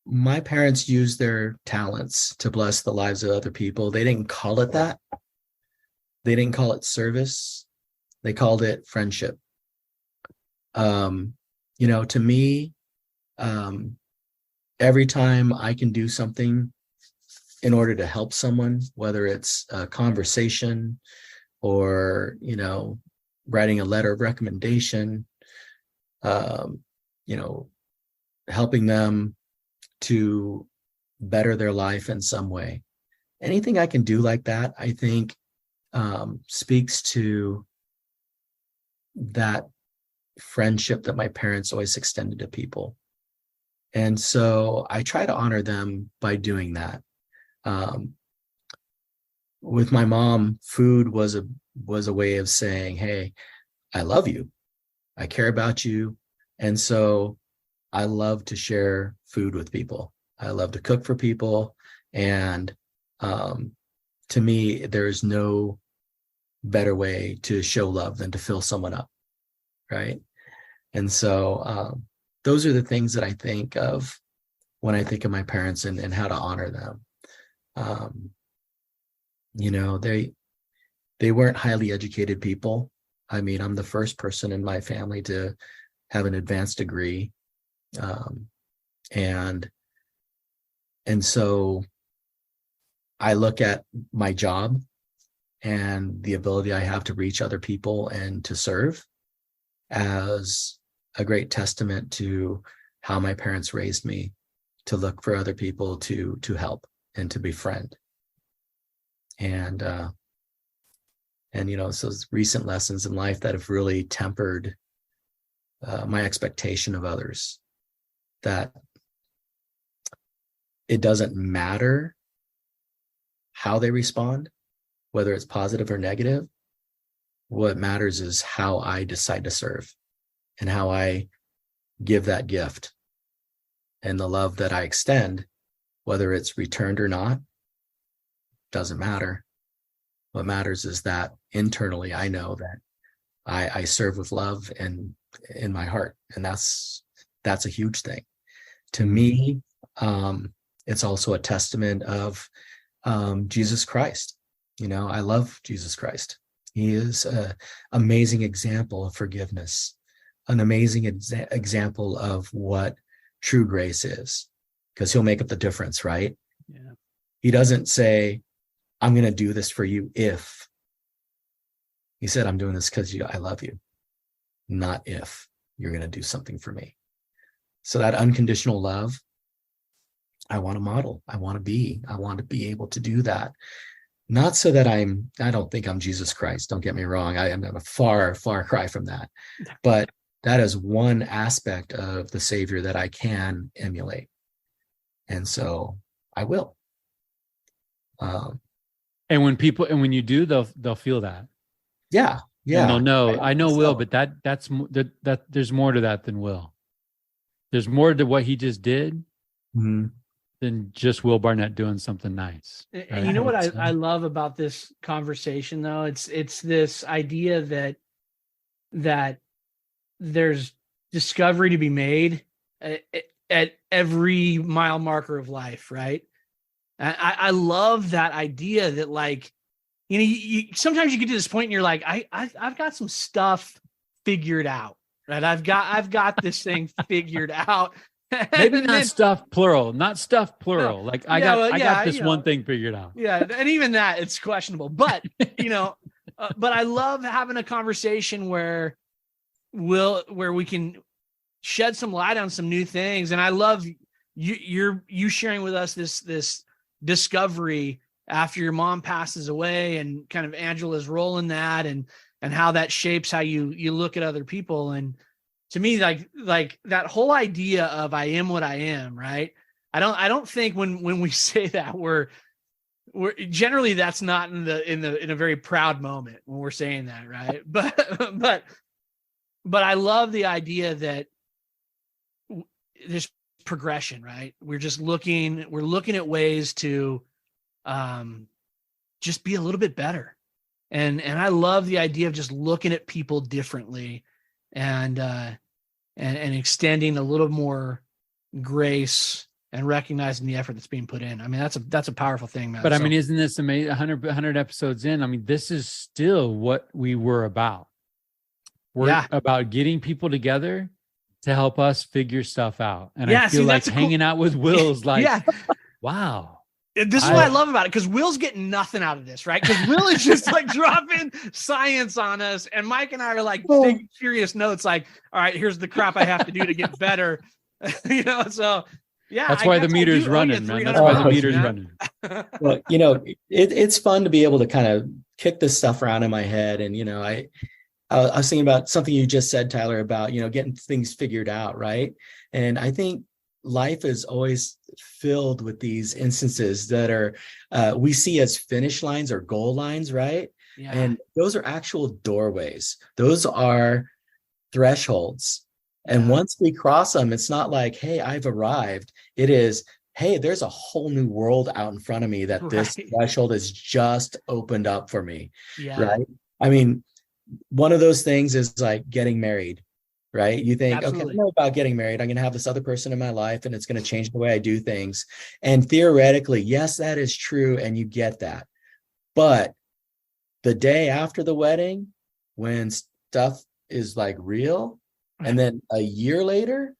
my parents used their talents to bless the lives of other people. They didn't call it that. They didn't call it service. They called it friendship. To me, every time I can do something in order to help someone, whether it's a conversation or, writing a letter of recommendation, helping them to better their life in some way. Anything I can do like that, I think, speaks to that friendship that my parents always extended to people. And so I try to honor them by doing that. With my mom, food was a way of saying, hey, I love you. I care about you. And so I love to share food with people. I love to cook for people. And to me, there's no better way to show love than to fill someone up, right? And so those are the things that I think of when I think of my parents and how to honor them. They weren't highly educated people. I mean, I'm the first person in my family to have an advanced degree. And so I look at my job and the ability I have to reach other people and to serve as a great testament to how my parents raised me to look for other people to help and to befriend. And it's those recent lessons in life that have really tempered my expectation of others, that it doesn't matter how they respond, whether it's positive or negative. What matters is how I decide to serve and how I give that gift, and the love that I extend, whether it's returned or not, doesn't matter. What matters is that internally I know that I serve with love and in my heart, and that's a huge thing. To me, it's also a testament of Jesus Christ. I love Jesus Christ. He is an amazing example of forgiveness, an amazing example of what true grace is, because he'll make up the difference, right? Yeah. He doesn't say, I'm going to do this for you if. He said, I'm doing this because I love you, not if you're going to do something for me. So that unconditional love, I want to model. I want to be able to do that. Not so that I don't think I'm Jesus Christ. Don't get me wrong. I'm a far, far cry from that. But that is one aspect of the Savior that I can emulate. And so I will. And when you do, they'll feel that. Yeah. And they'll know. I know Will, but that's there's more to that than Will. There's more to what he just did than just Will Barnett doing something nice. Right? Right? And you know what I love about this conversation, though? It's this idea that there's discovery to be made at every mile marker of life, right? I love that idea that, like, sometimes you get to this point and you're like, I've got some stuff figured out, right? I've got this thing figured out. Maybe not stuff plural. No, like I got this one thing figured out. Yeah, and even that, it's questionable. But but I love having a conversation where we can shed some light on some new things. And I love you sharing with us this discovery after your mom passes away, and kind of Angela's role in that, and how that shapes how you look at other people. And to me, like that whole idea of I am what I am, right? I don't think when we say that we're generally, that's not in a very proud moment when we're saying that, right? But I love the idea that there's progression, right? We're looking at ways to just be a little bit better. And I love the idea of just looking at people differently and extending a little more grace and recognizing the effort that's being put in. I mean, that's a powerful thing, man. But I mean, isn't this amazing? 100 episodes in, I mean, this is still what we were about. We're about getting people together to help us figure stuff out. And I feel like hanging out with Will's like, wow. This is what I love about it, because Will's getting nothing out of this, right? Because Will is just like dropping science on us, and Mike and I are like taking serious notes, like, all right, here's the crap I have to do to get better. So yeah. That's why the meter's running, man. That's why the meter's running. Well, it's fun to be able to kind of kick this stuff around in my head. And, I was thinking about something you just said, Tyler, about, getting things figured out, right? And I think life is always filled with these instances that are we see as finish lines or goal lines, right? Yeah. And those are actual doorways. Those are thresholds And once we cross them, it's not like, hey, I've arrived. It is, hey, there's a whole new world out in front of me that this threshold has just opened up for me. Yeah. Right. I mean, one of those things is like getting married, right? You think, okay, I know about getting married. I'm going to have this other person in my life and it's going to change the way I do things. And theoretically, yes, that is true. And you get that. But the day after the wedding, when stuff is like real, and then a year later,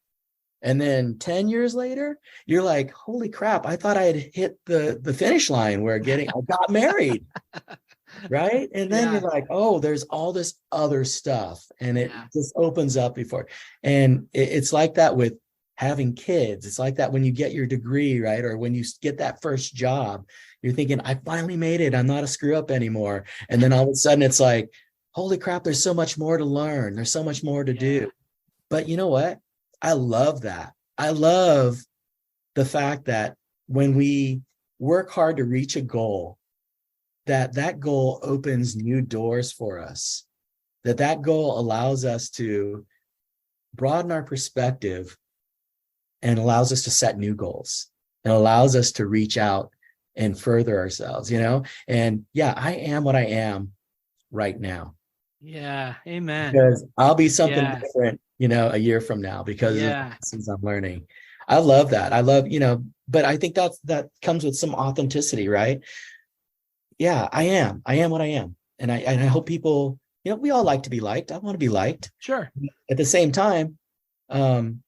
and then 10 years later, you're like, holy crap, I thought I had hit the finish line where I got married. Right. And then you're like, oh, there's all this other stuff. And it just opens up before. And it's like that with having kids. It's like that when you get your degree, right? Or when you get that first job, you're thinking, I finally made it. I'm not a screw up anymore. And then all of a sudden it's like, holy crap, there's so much more to learn. There's so much more to do. But you know what? I love that. I love the fact that when we work hard to reach a goal, that goal opens new doors for us, that goal allows us to broaden our perspective and allows us to set new goals and allows us to reach out and further ourselves, And I am what I am right now. Yeah. Amen. Because I'll be something different, a year from now because of the lessons I'm learning. I love that. I love, but I think that comes with some authenticity, right? Yeah, I am what I am. And I hope people, we all like to be liked. I want to be liked. Sure. At the same time, I'm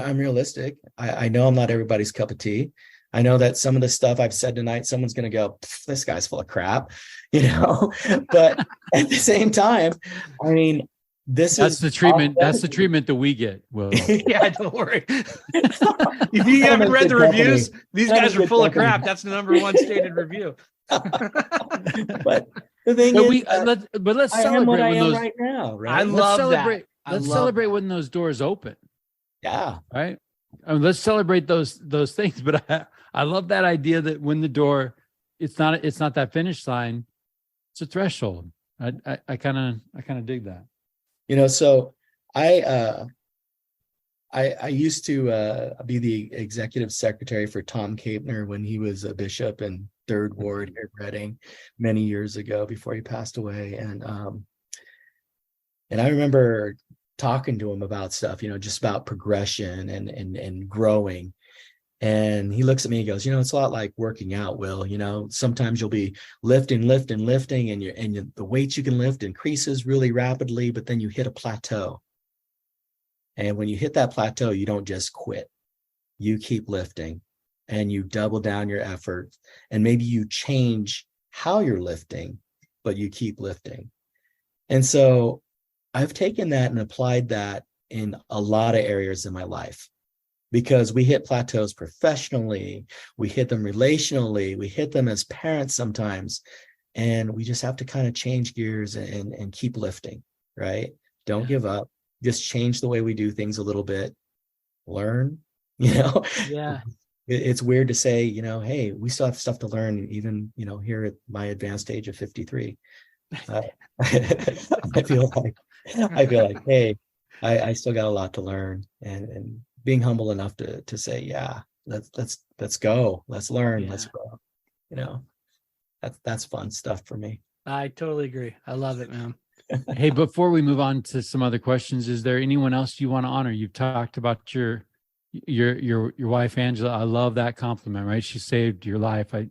realistic. I know I'm not everybody's cup of tea. I know that some of the stuff I've said tonight, someone's going to go, this guy's full of crap, but at the same time, I mean, that's the treatment. That's the treatment that we get. Well, yeah, don't worry. If you haven't read the reviews, these guys are full of crap. That's the number one stated review. But the thing is, let's celebrate when those right now, right? I love that. Let's celebrate when those doors open. Yeah. Right. I mean, let's celebrate those things. But I love that idea that when the door, it's not that finish line, it's a threshold. I kind of dig that. So I used to be the executive secretary for Tom Capner when he was a bishop in Third Ward here at Reading many years ago before he passed away. And I remember talking to him about stuff, just about progression and growing. And he looks at me and goes, it's a lot like working out, Will. Sometimes you'll be lifting, and the weights you can lift increases really rapidly, but then you hit a plateau. And when you hit that plateau, you don't just quit. You keep lifting and you double down your effort. And maybe you change how you're lifting, but you keep lifting. And so I've taken that and applied that in a lot of areas in my life. Because we hit plateaus professionally, we hit them relationally, we hit them as parents sometimes, and we just have to kind of change gears and keep lifting, right? Don't give up. Just change the way we do things a little bit. Learn, Yeah. It's weird to say, hey, we still have stuff to learn, even, here at my advanced age of 53. I feel like, hey, I still got a lot to learn, and being humble enough to say, yeah, let's go, let's learn, let's grow. That's fun stuff for me. I totally agree. I love it, man. Hey, before we move on to some other questions, is there anyone else you want to honor? You've talked about your wife, Angela. I love that compliment, right? She saved your life. I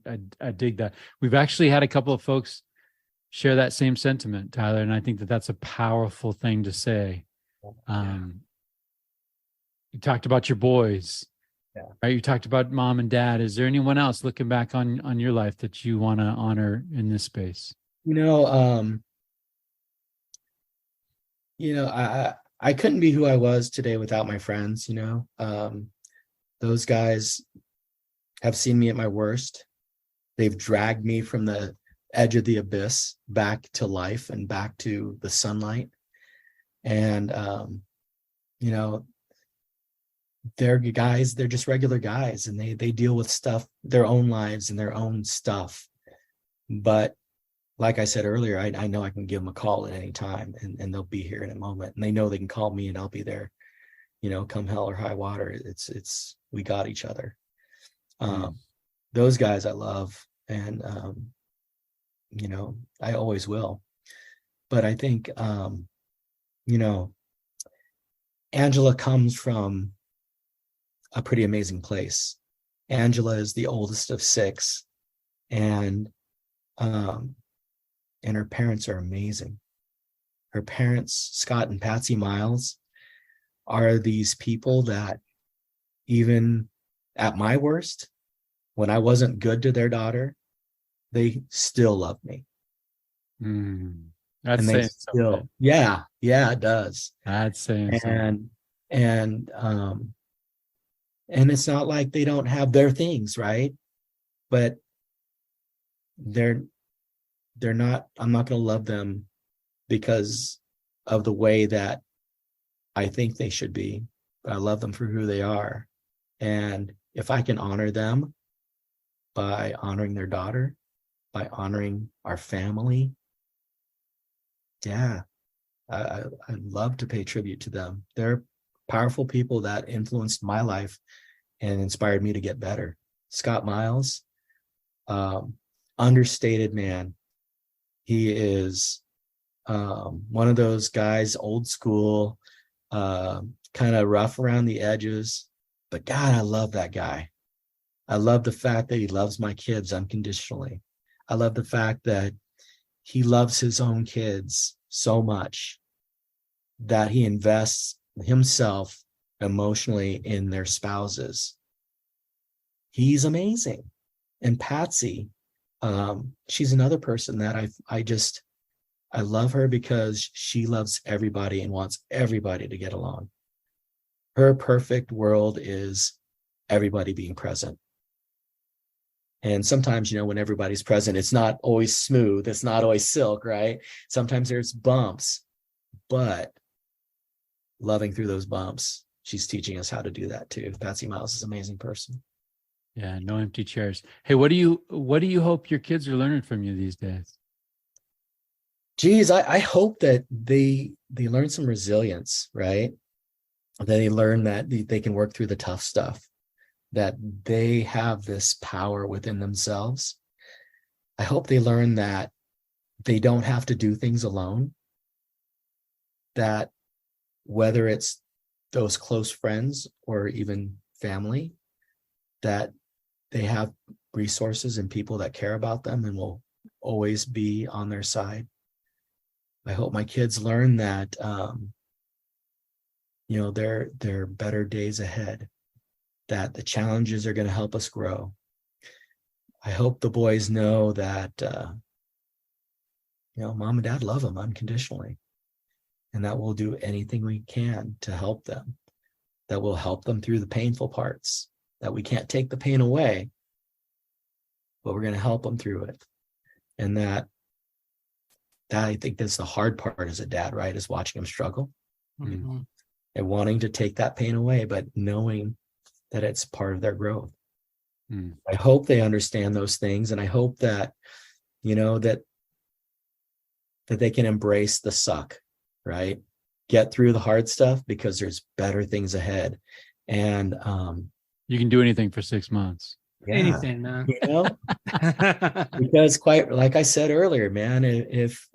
dig that. We've actually had a couple of folks share that same sentiment, Tyler, and I think that's a powerful thing to say. You talked about your boys, right? You talked about mom and dad. Is there anyone else looking back on your life that you want to honor in this space? I couldn't be who I was today without my friends. Those guys have seen me at my worst. They've dragged me from the edge of the abyss back to life and back to the sunlight. And, they're guys, they're just regular guys, and they deal with stuff, their own lives and their own stuff. But like I said earlier, I know I can give them a call at any time, and they'll be here in a moment, and they know they can call me and I'll be there, come hell or high water. We got each other. Those guys I love, and I always will. But I think Angela comes from a pretty amazing place. Angela is the oldest of 6, and her parents are amazing. Her parents, Scott and Patsy Miles, are these people that even at my worst, when I wasn't good to their daughter, they still love me. That's and saying something. Yeah, it does. That's saying something. And it's not like they don't have their things, right? But they're not, I'm not going to love them because of the way that I think they should be. I love them for who they are. And if I can honor them by honoring their daughter, by honoring our family, yeah, I'd love to pay tribute to them. They're powerful people that influenced my life and inspired me to get better. Scott Miles, understated man. He is one of those guys, old school, kind of rough around the edges. But God, I love that guy. I love the fact that he loves my kids unconditionally. I love the fact that he loves his own kids so much that he invests himself emotionally in their spouses. He's amazing. And Patsy, she's another person that I love her because she loves everybody and wants everybody to get along. Her perfect world is everybody being present. And sometimes, when everybody's present, it's not always smooth. It's not always silk, right? Sometimes there's bumps, but loving through those bumps, she's teaching us how to do that too. Patsy Miles is an amazing person. Yeah, no empty chairs. Hey, what do you hope your kids are learning from you these days? Geez, I hope that they learn some resilience, right? That they learn that they can work through the tough stuff, that they have this power within themselves. I hope they learn that they don't have to do things alone, that whether it's those close friends or even family, that they have resources and people that care about them and will always be on their side. I hope my kids learn that, there are better days ahead, that the challenges are going to help us grow. I hope the boys know that, mom and dad love them unconditionally, and that we'll do anything we can to help them, that will help them through the painful parts, that we can't take the pain away, but we're going to help them through it. And that I think that's the hard part as a dad, right? Is watching them struggle and wanting to take that pain away, but knowing that it's part of their growth. I hope they understand those things. And I hope that, that they can embrace the suck, right? Get through the hard stuff because there's better things ahead. And you can do anything for 6 months. Yeah, anything, man. Because quite like I said earlier, man, if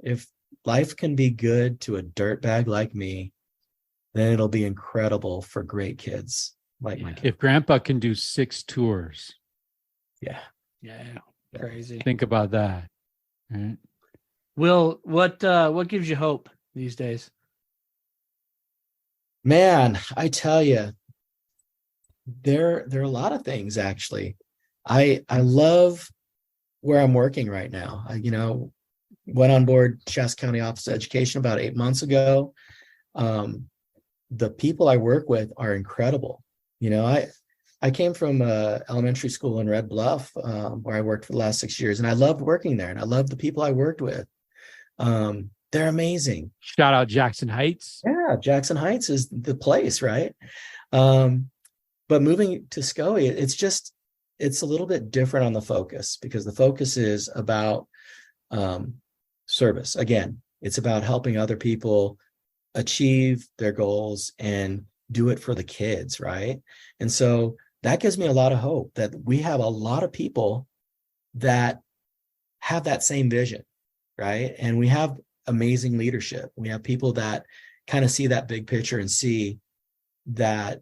life can be good to a dirtbag like me, then it'll be incredible for great kids like my kids. If Grandpa can do 6 tours. Yeah. Crazy. Think about that. Right? Will, what gives you hope these days? Man, I tell you, there are a lot of things actually. I love where I'm working right now. I went on board Shasta County Office of Education about 8 months ago. The people I work with are incredible. I came from elementary school in Red Bluff, where I worked for the last 6 years, and I loved working there, and I loved the people I worked with. They're amazing. Shout out Jackson Heights. Yeah, Jackson Heights is the place, right? But moving to SCOE, it's a little bit different on the focus, because the focus is about service. Again, it's about helping other people achieve their goals and do it for the kids, right? And so that gives me a lot of hope that we have a lot of people that have that same vision, right? And we have amazing leadership. We have people that kind of see that big picture and see that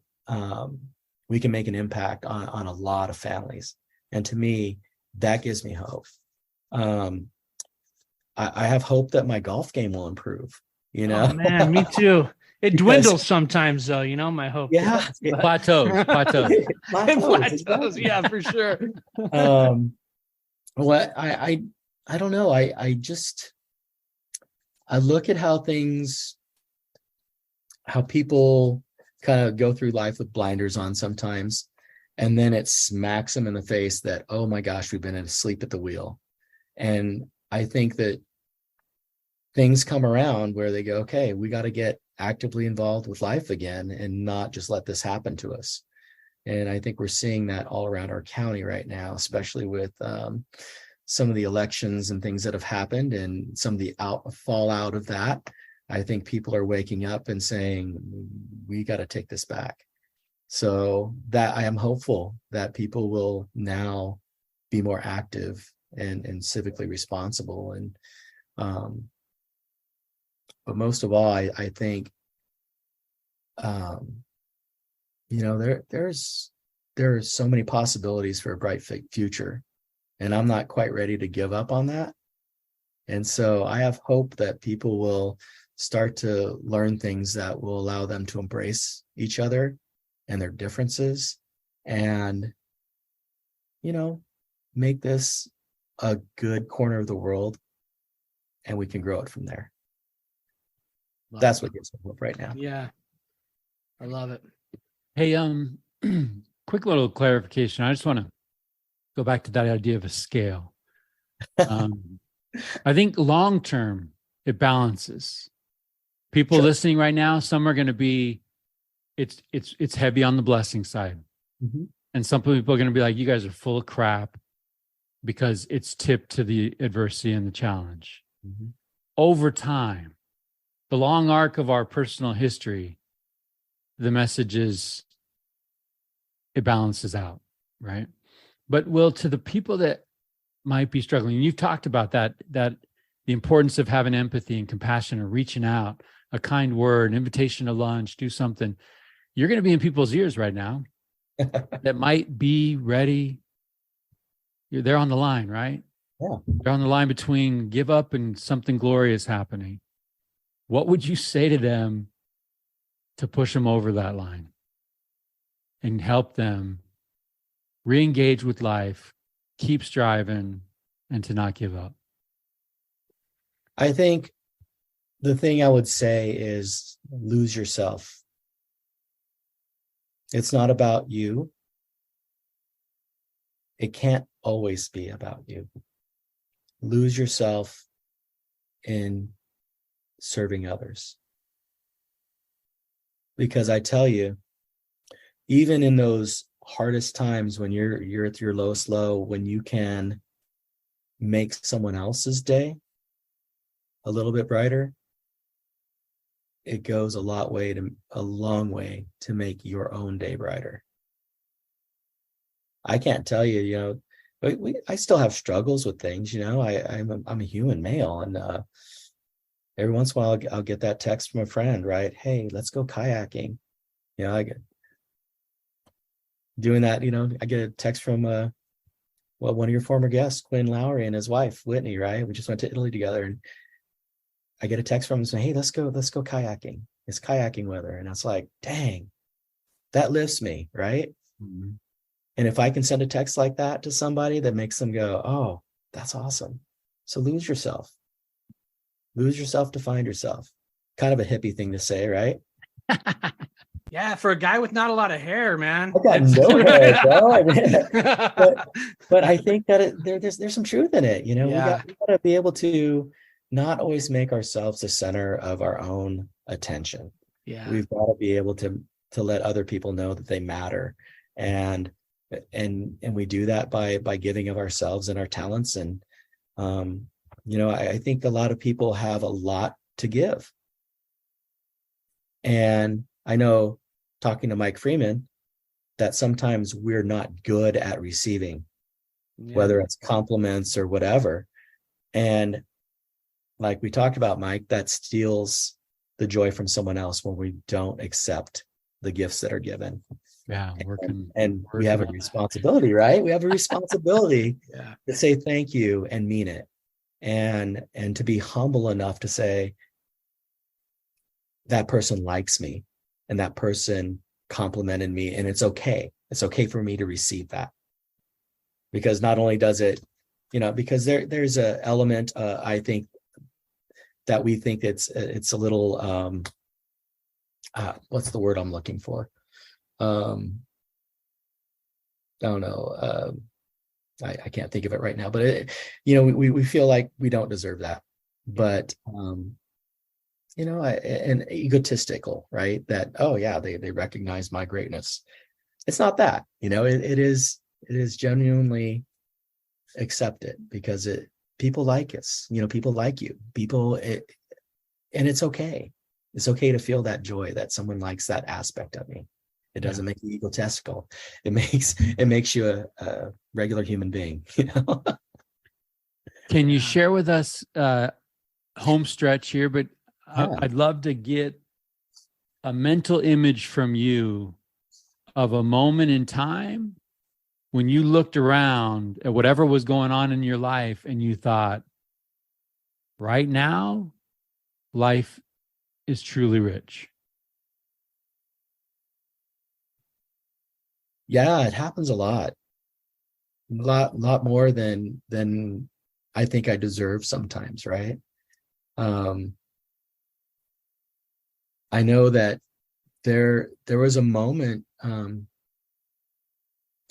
we can make an impact on a lot of families. And to me, that gives me hope. I have hope that my golf game will improve, you know? Oh, man, me too. It Because- dwindles sometimes, though, my hope. Yeah. Plateaus. Plateaus, yeah, for sure. What I don't know. I look at how people kind of go through life with blinders on sometimes, and then it smacks them in the face that, oh my gosh, we've been asleep at the wheel. And I think that things come around where they go, okay, we got to get actively involved with life again and not just let this happen to us. And I think we're seeing that all around our county right now, especially with some of the elections and things that have happened and some of the fallout of that. I think people are waking up and saying, we got to take this back. So that I am hopeful that people will now be more active and civically responsible. And but most of all, I think there's so many possibilities for a bright future, and I'm not quite ready to give up on that. And so I have hope that people will start to learn things that will allow them to embrace each other and their differences, and make this a good corner of the world, and we can grow it from there. That's what gives me hope right now. Yeah, I love it. Hey, quick little clarification. I just want to go back to that idea of a scale. I think long term it balances. People Sure. listening right now, some are going to be, it's heavy on the blessing side, and some people are going to be like, you guys are full of crap because it's tipped to the adversity and the challenge. Over time, the long arc of our personal history, the message is it balances out, right? But Will, to the people that might be struggling, you've talked about that the importance of having empathy and compassion, or reaching out, a kind word, an invitation to lunch, do something. You're going to be in people's ears right now that might be ready. They're on the line, right? Yeah. They're on the line between give up and something glorious happening. What would you say to them to push them over that line and help them re-engage with life, keep striving, and to not give up? I think the thing I would say is lose yourself. It's not about you. It can't always be about you. Lose yourself in serving others. Because I tell you, even in those hardest times when you're at your lowest low, when you can make someone else's day a little bit brighter, it goes a long way to make your own day brighter. I can't tell you, I still have struggles with things, I'm a human male, and every once in a while I'll get that text from a friend, right? Hey, let's go kayaking. I get doing that, I get a text from one of your former guests, Quinn Lowry, and his wife, Whitney, right? We just went to Italy together, and I get a text from him saying, hey, let's go kayaking. It's kayaking weather. And it's like, dang, that lifts me, right? Mm-hmm. And if I can send a text like that to somebody that makes them go, oh, that's awesome. So lose yourself. Lose yourself to find yourself. Kind of a hippie thing to say, right? Yeah, for a guy with not a lot of hair, man. I got no hair, bro. But I think that there's some truth in it. We got to be able to not always make ourselves the center of our own attention. Yeah, we've got to be able to let other people know that they matter, and we do that by giving of ourselves and our talents, and I think a lot of people have a lot to give. And I know, talking to Mike Freeman, that sometimes we're not good at receiving, whether it's compliments or whatever. And like we talked about, Mike, that steals the joy from someone else when we don't accept the gifts that are given. Yeah, and we have a responsibility, right? We have a responsibility to say thank you and mean it, and to be humble enough to say, that person likes me and that person complimented me, and it's okay. It's okay for me to receive that, because not only does it, because there's a element, I think, that we think it's a little what's the word I'm looking for? I don't know. I can't think of it right now, but we feel like we don't deserve that, but and egotistical, right? That, oh yeah, they recognize my greatness. It's not that, it is genuinely accepted, because people like us, people like you, and it's okay. It's okay to feel that joy that someone likes that aspect of me. It doesn't make you egotistical. It makes you a regular human being. Can you share with us home stretch here? But I'd love to get a mental image from you of a moment in time when you looked around at whatever was going on in your life and you thought, right now, life is truly rich. Yeah, it happens a lot more than I think I deserve sometimes, right? I know that there was a moment a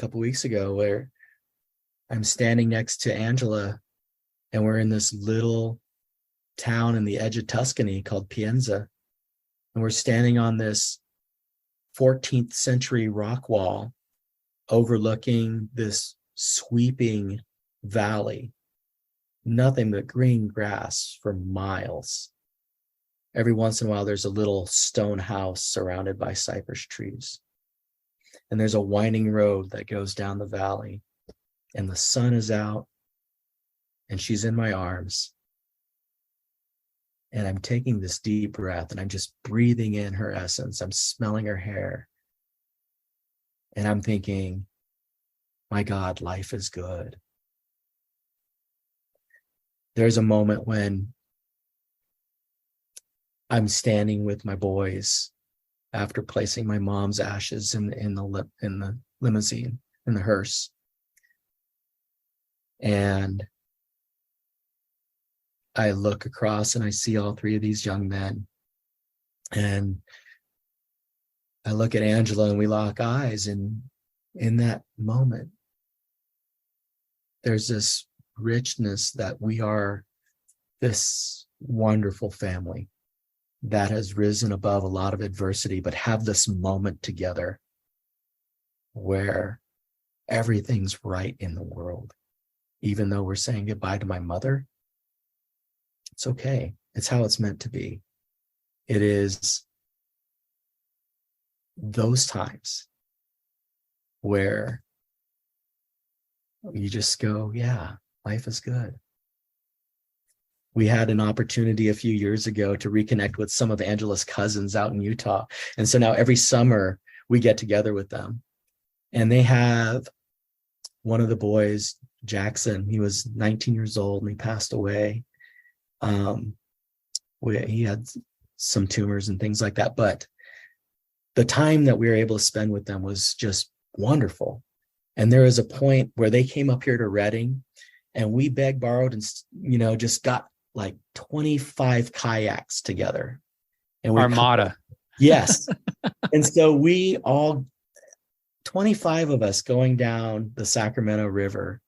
couple weeks ago where I'm standing next to Angela, and we're in this little town in the edge of Tuscany called Pienza, and we're standing on this 14th century rock wall overlooking this sweeping valley, nothing but green grass for miles. Every once in a while, there's a little stone house surrounded by cypress trees. And there's a winding road that goes down the valley, and the sun is out, and she's in my arms. And I'm taking this deep breath, and I'm just breathing in her essence. I'm smelling her hair. And I'm thinking, my God, life is good. There's a moment when I'm standing with my boys after placing my mom's ashes in the limousine, in the hearse. And I look across and I see all three of these young men. And I look at Angela and we lock eyes. And in that moment, there's this richness that we are this wonderful family that has risen above a lot of adversity, but have this moment together where everything's right in the world. Even though we're saying goodbye to my mother, it's okay. It's how it's meant to be. It is those times where you just go, yeah, life is good. We had an opportunity a few years ago to reconnect with some of Angela's cousins out in Utah. And so now every summer we get together with them. And they have one of the boys, Jackson, he was 19 years old and he passed away. He had some tumors and things like that. But the time that we were able to spend with them was just wonderful. And there was a point where they came up here to Redding and we begged, borrowed, and, just got like 25 kayaks together. And we Armada. Yes. And so we all, 25 of us, going down the Sacramento River.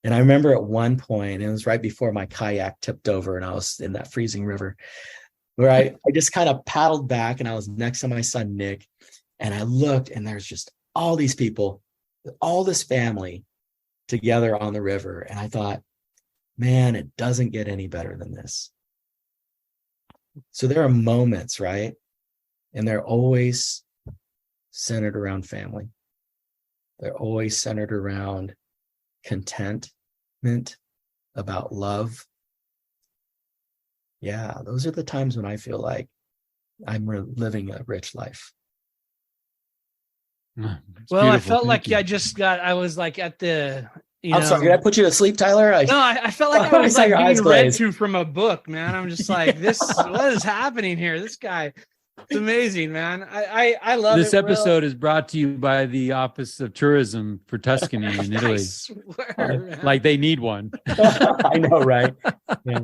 And I remember at one point, and it was right before my kayak tipped over and I was in that freezing river, where I just kind of paddled back and I was next to my son, Nick. And I looked and there's just all these people, all this family together on the river. And I thought, man, it doesn't get any better than this. So there are moments, right? And they're always centered around family. They're always centered around contentment, about love. Yeah, those are the times when I feel like I'm living a rich life. Well, I felt like I was like at the, I'm sorry, did I put you to sleep, Tyler? No, I felt like I was like being read to from a book, man. I'm just like, what is happening here? This guy, it's amazing, man. I love this it. This episode is brought to you by the Office of Tourism for Tuscany in Italy. I swear, man. Like they need one. I know, right? Yeah.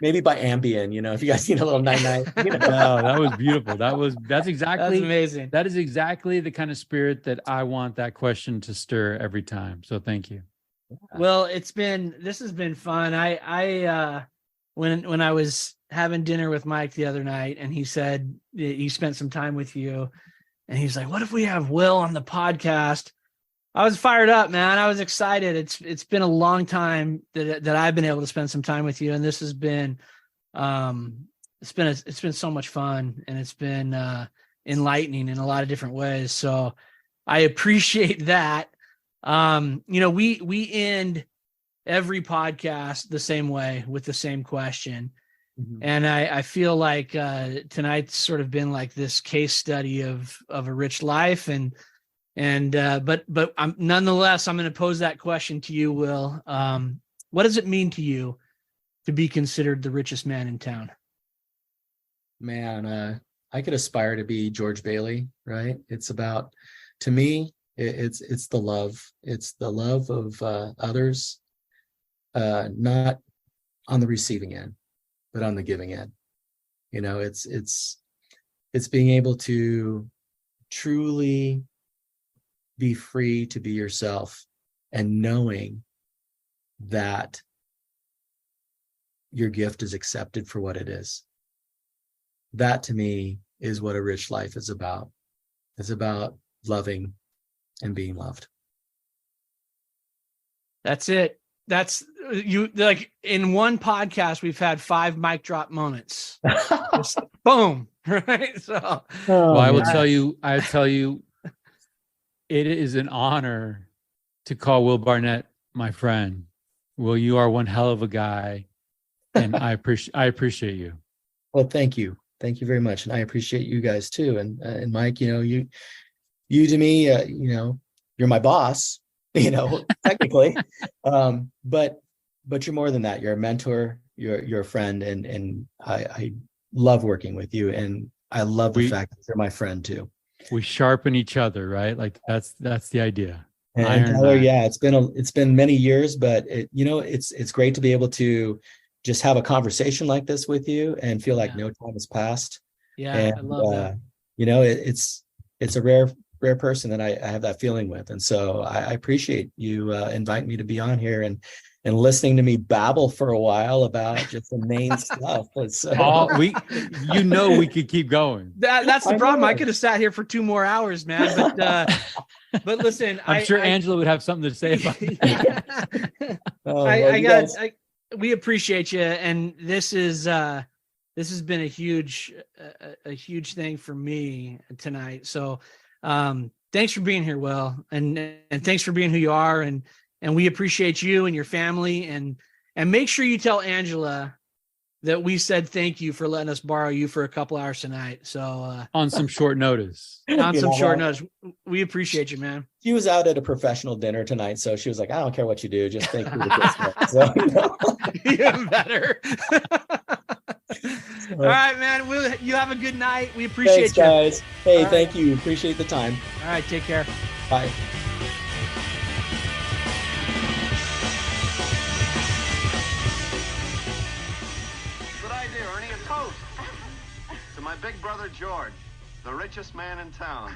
Maybe by Ambien, if you guys need a little night. No, that was beautiful. That's amazing. That is exactly the kind of spirit that I want that question to stir every time. So thank you. Well, this has been fun. When I was having dinner with Mike the other night, and he said he spent some time with you, and he's like, what if we have Will on the podcast? I was fired up, man. I was excited. It's been a long time that I've been able to spend some time with you, and this has been it's been so much fun, and it's been enlightening in a lot of different ways. So I appreciate that. We end every podcast the same way with the same question. Mm-hmm. And I feel like tonight's sort of been like this case study of a rich life, but nonetheless, I'm going to pose that question to you, Will. What does it mean to you to be considered the richest man in town? Man, I could aspire to be George Bailey, right? It's about, to me, it's the love. It's the love of others, not on the receiving end, but on the giving end. It's being able to truly be free to be yourself, and knowing that your gift is accepted for what it is. That to me is what a rich life is about. It's about loving and being loved. That's it. That's you. Like in one podcast, we've had 5 mic drop moments. Just boom. Right. So, I will tell you, it is an honor to call Will Barnett my friend. Will, you are one hell of a guy, and I appreciate you. Well, thank you very much, and I appreciate you guys too. And Mike, you to me, you're my boss, technically, but you're more than that. You're a mentor. You're a friend, and I love working with you, and I love the fact that you're my friend too. We sharpen each other, right? Like that's the idea. And Tyler, yeah, it's been many years, but it's great to be able to just have a conversation like this with you and feel like no time has passed. Yeah, and, I love that. It's a rare person that I have that feeling with, and so I appreciate you inviting me to be on here and listening to me babble for a while about just the main stuff. We could keep going. That's the problem. I could have sat here for 2 more hours, man. But listen, I'm sure Angela would have something to say about that. We appreciate you, and this has been a huge thing for me tonight. So thanks for being here, Will, and thanks for being who you are, and we appreciate you and your family, and make sure you tell Angela that we said thank you for letting us borrow you for a couple hours tonight. So on some short notice. Notice. We appreciate you, man. She was out at a professional dinner tonight, so she was like, I don't care what you do, just thank you for this. So, Even better. All right, man. You have a good night. We appreciate you. Thanks, guys. Hey, thank you. Appreciate the time. All right, take care. Bye. To my big brother George, the richest man in town.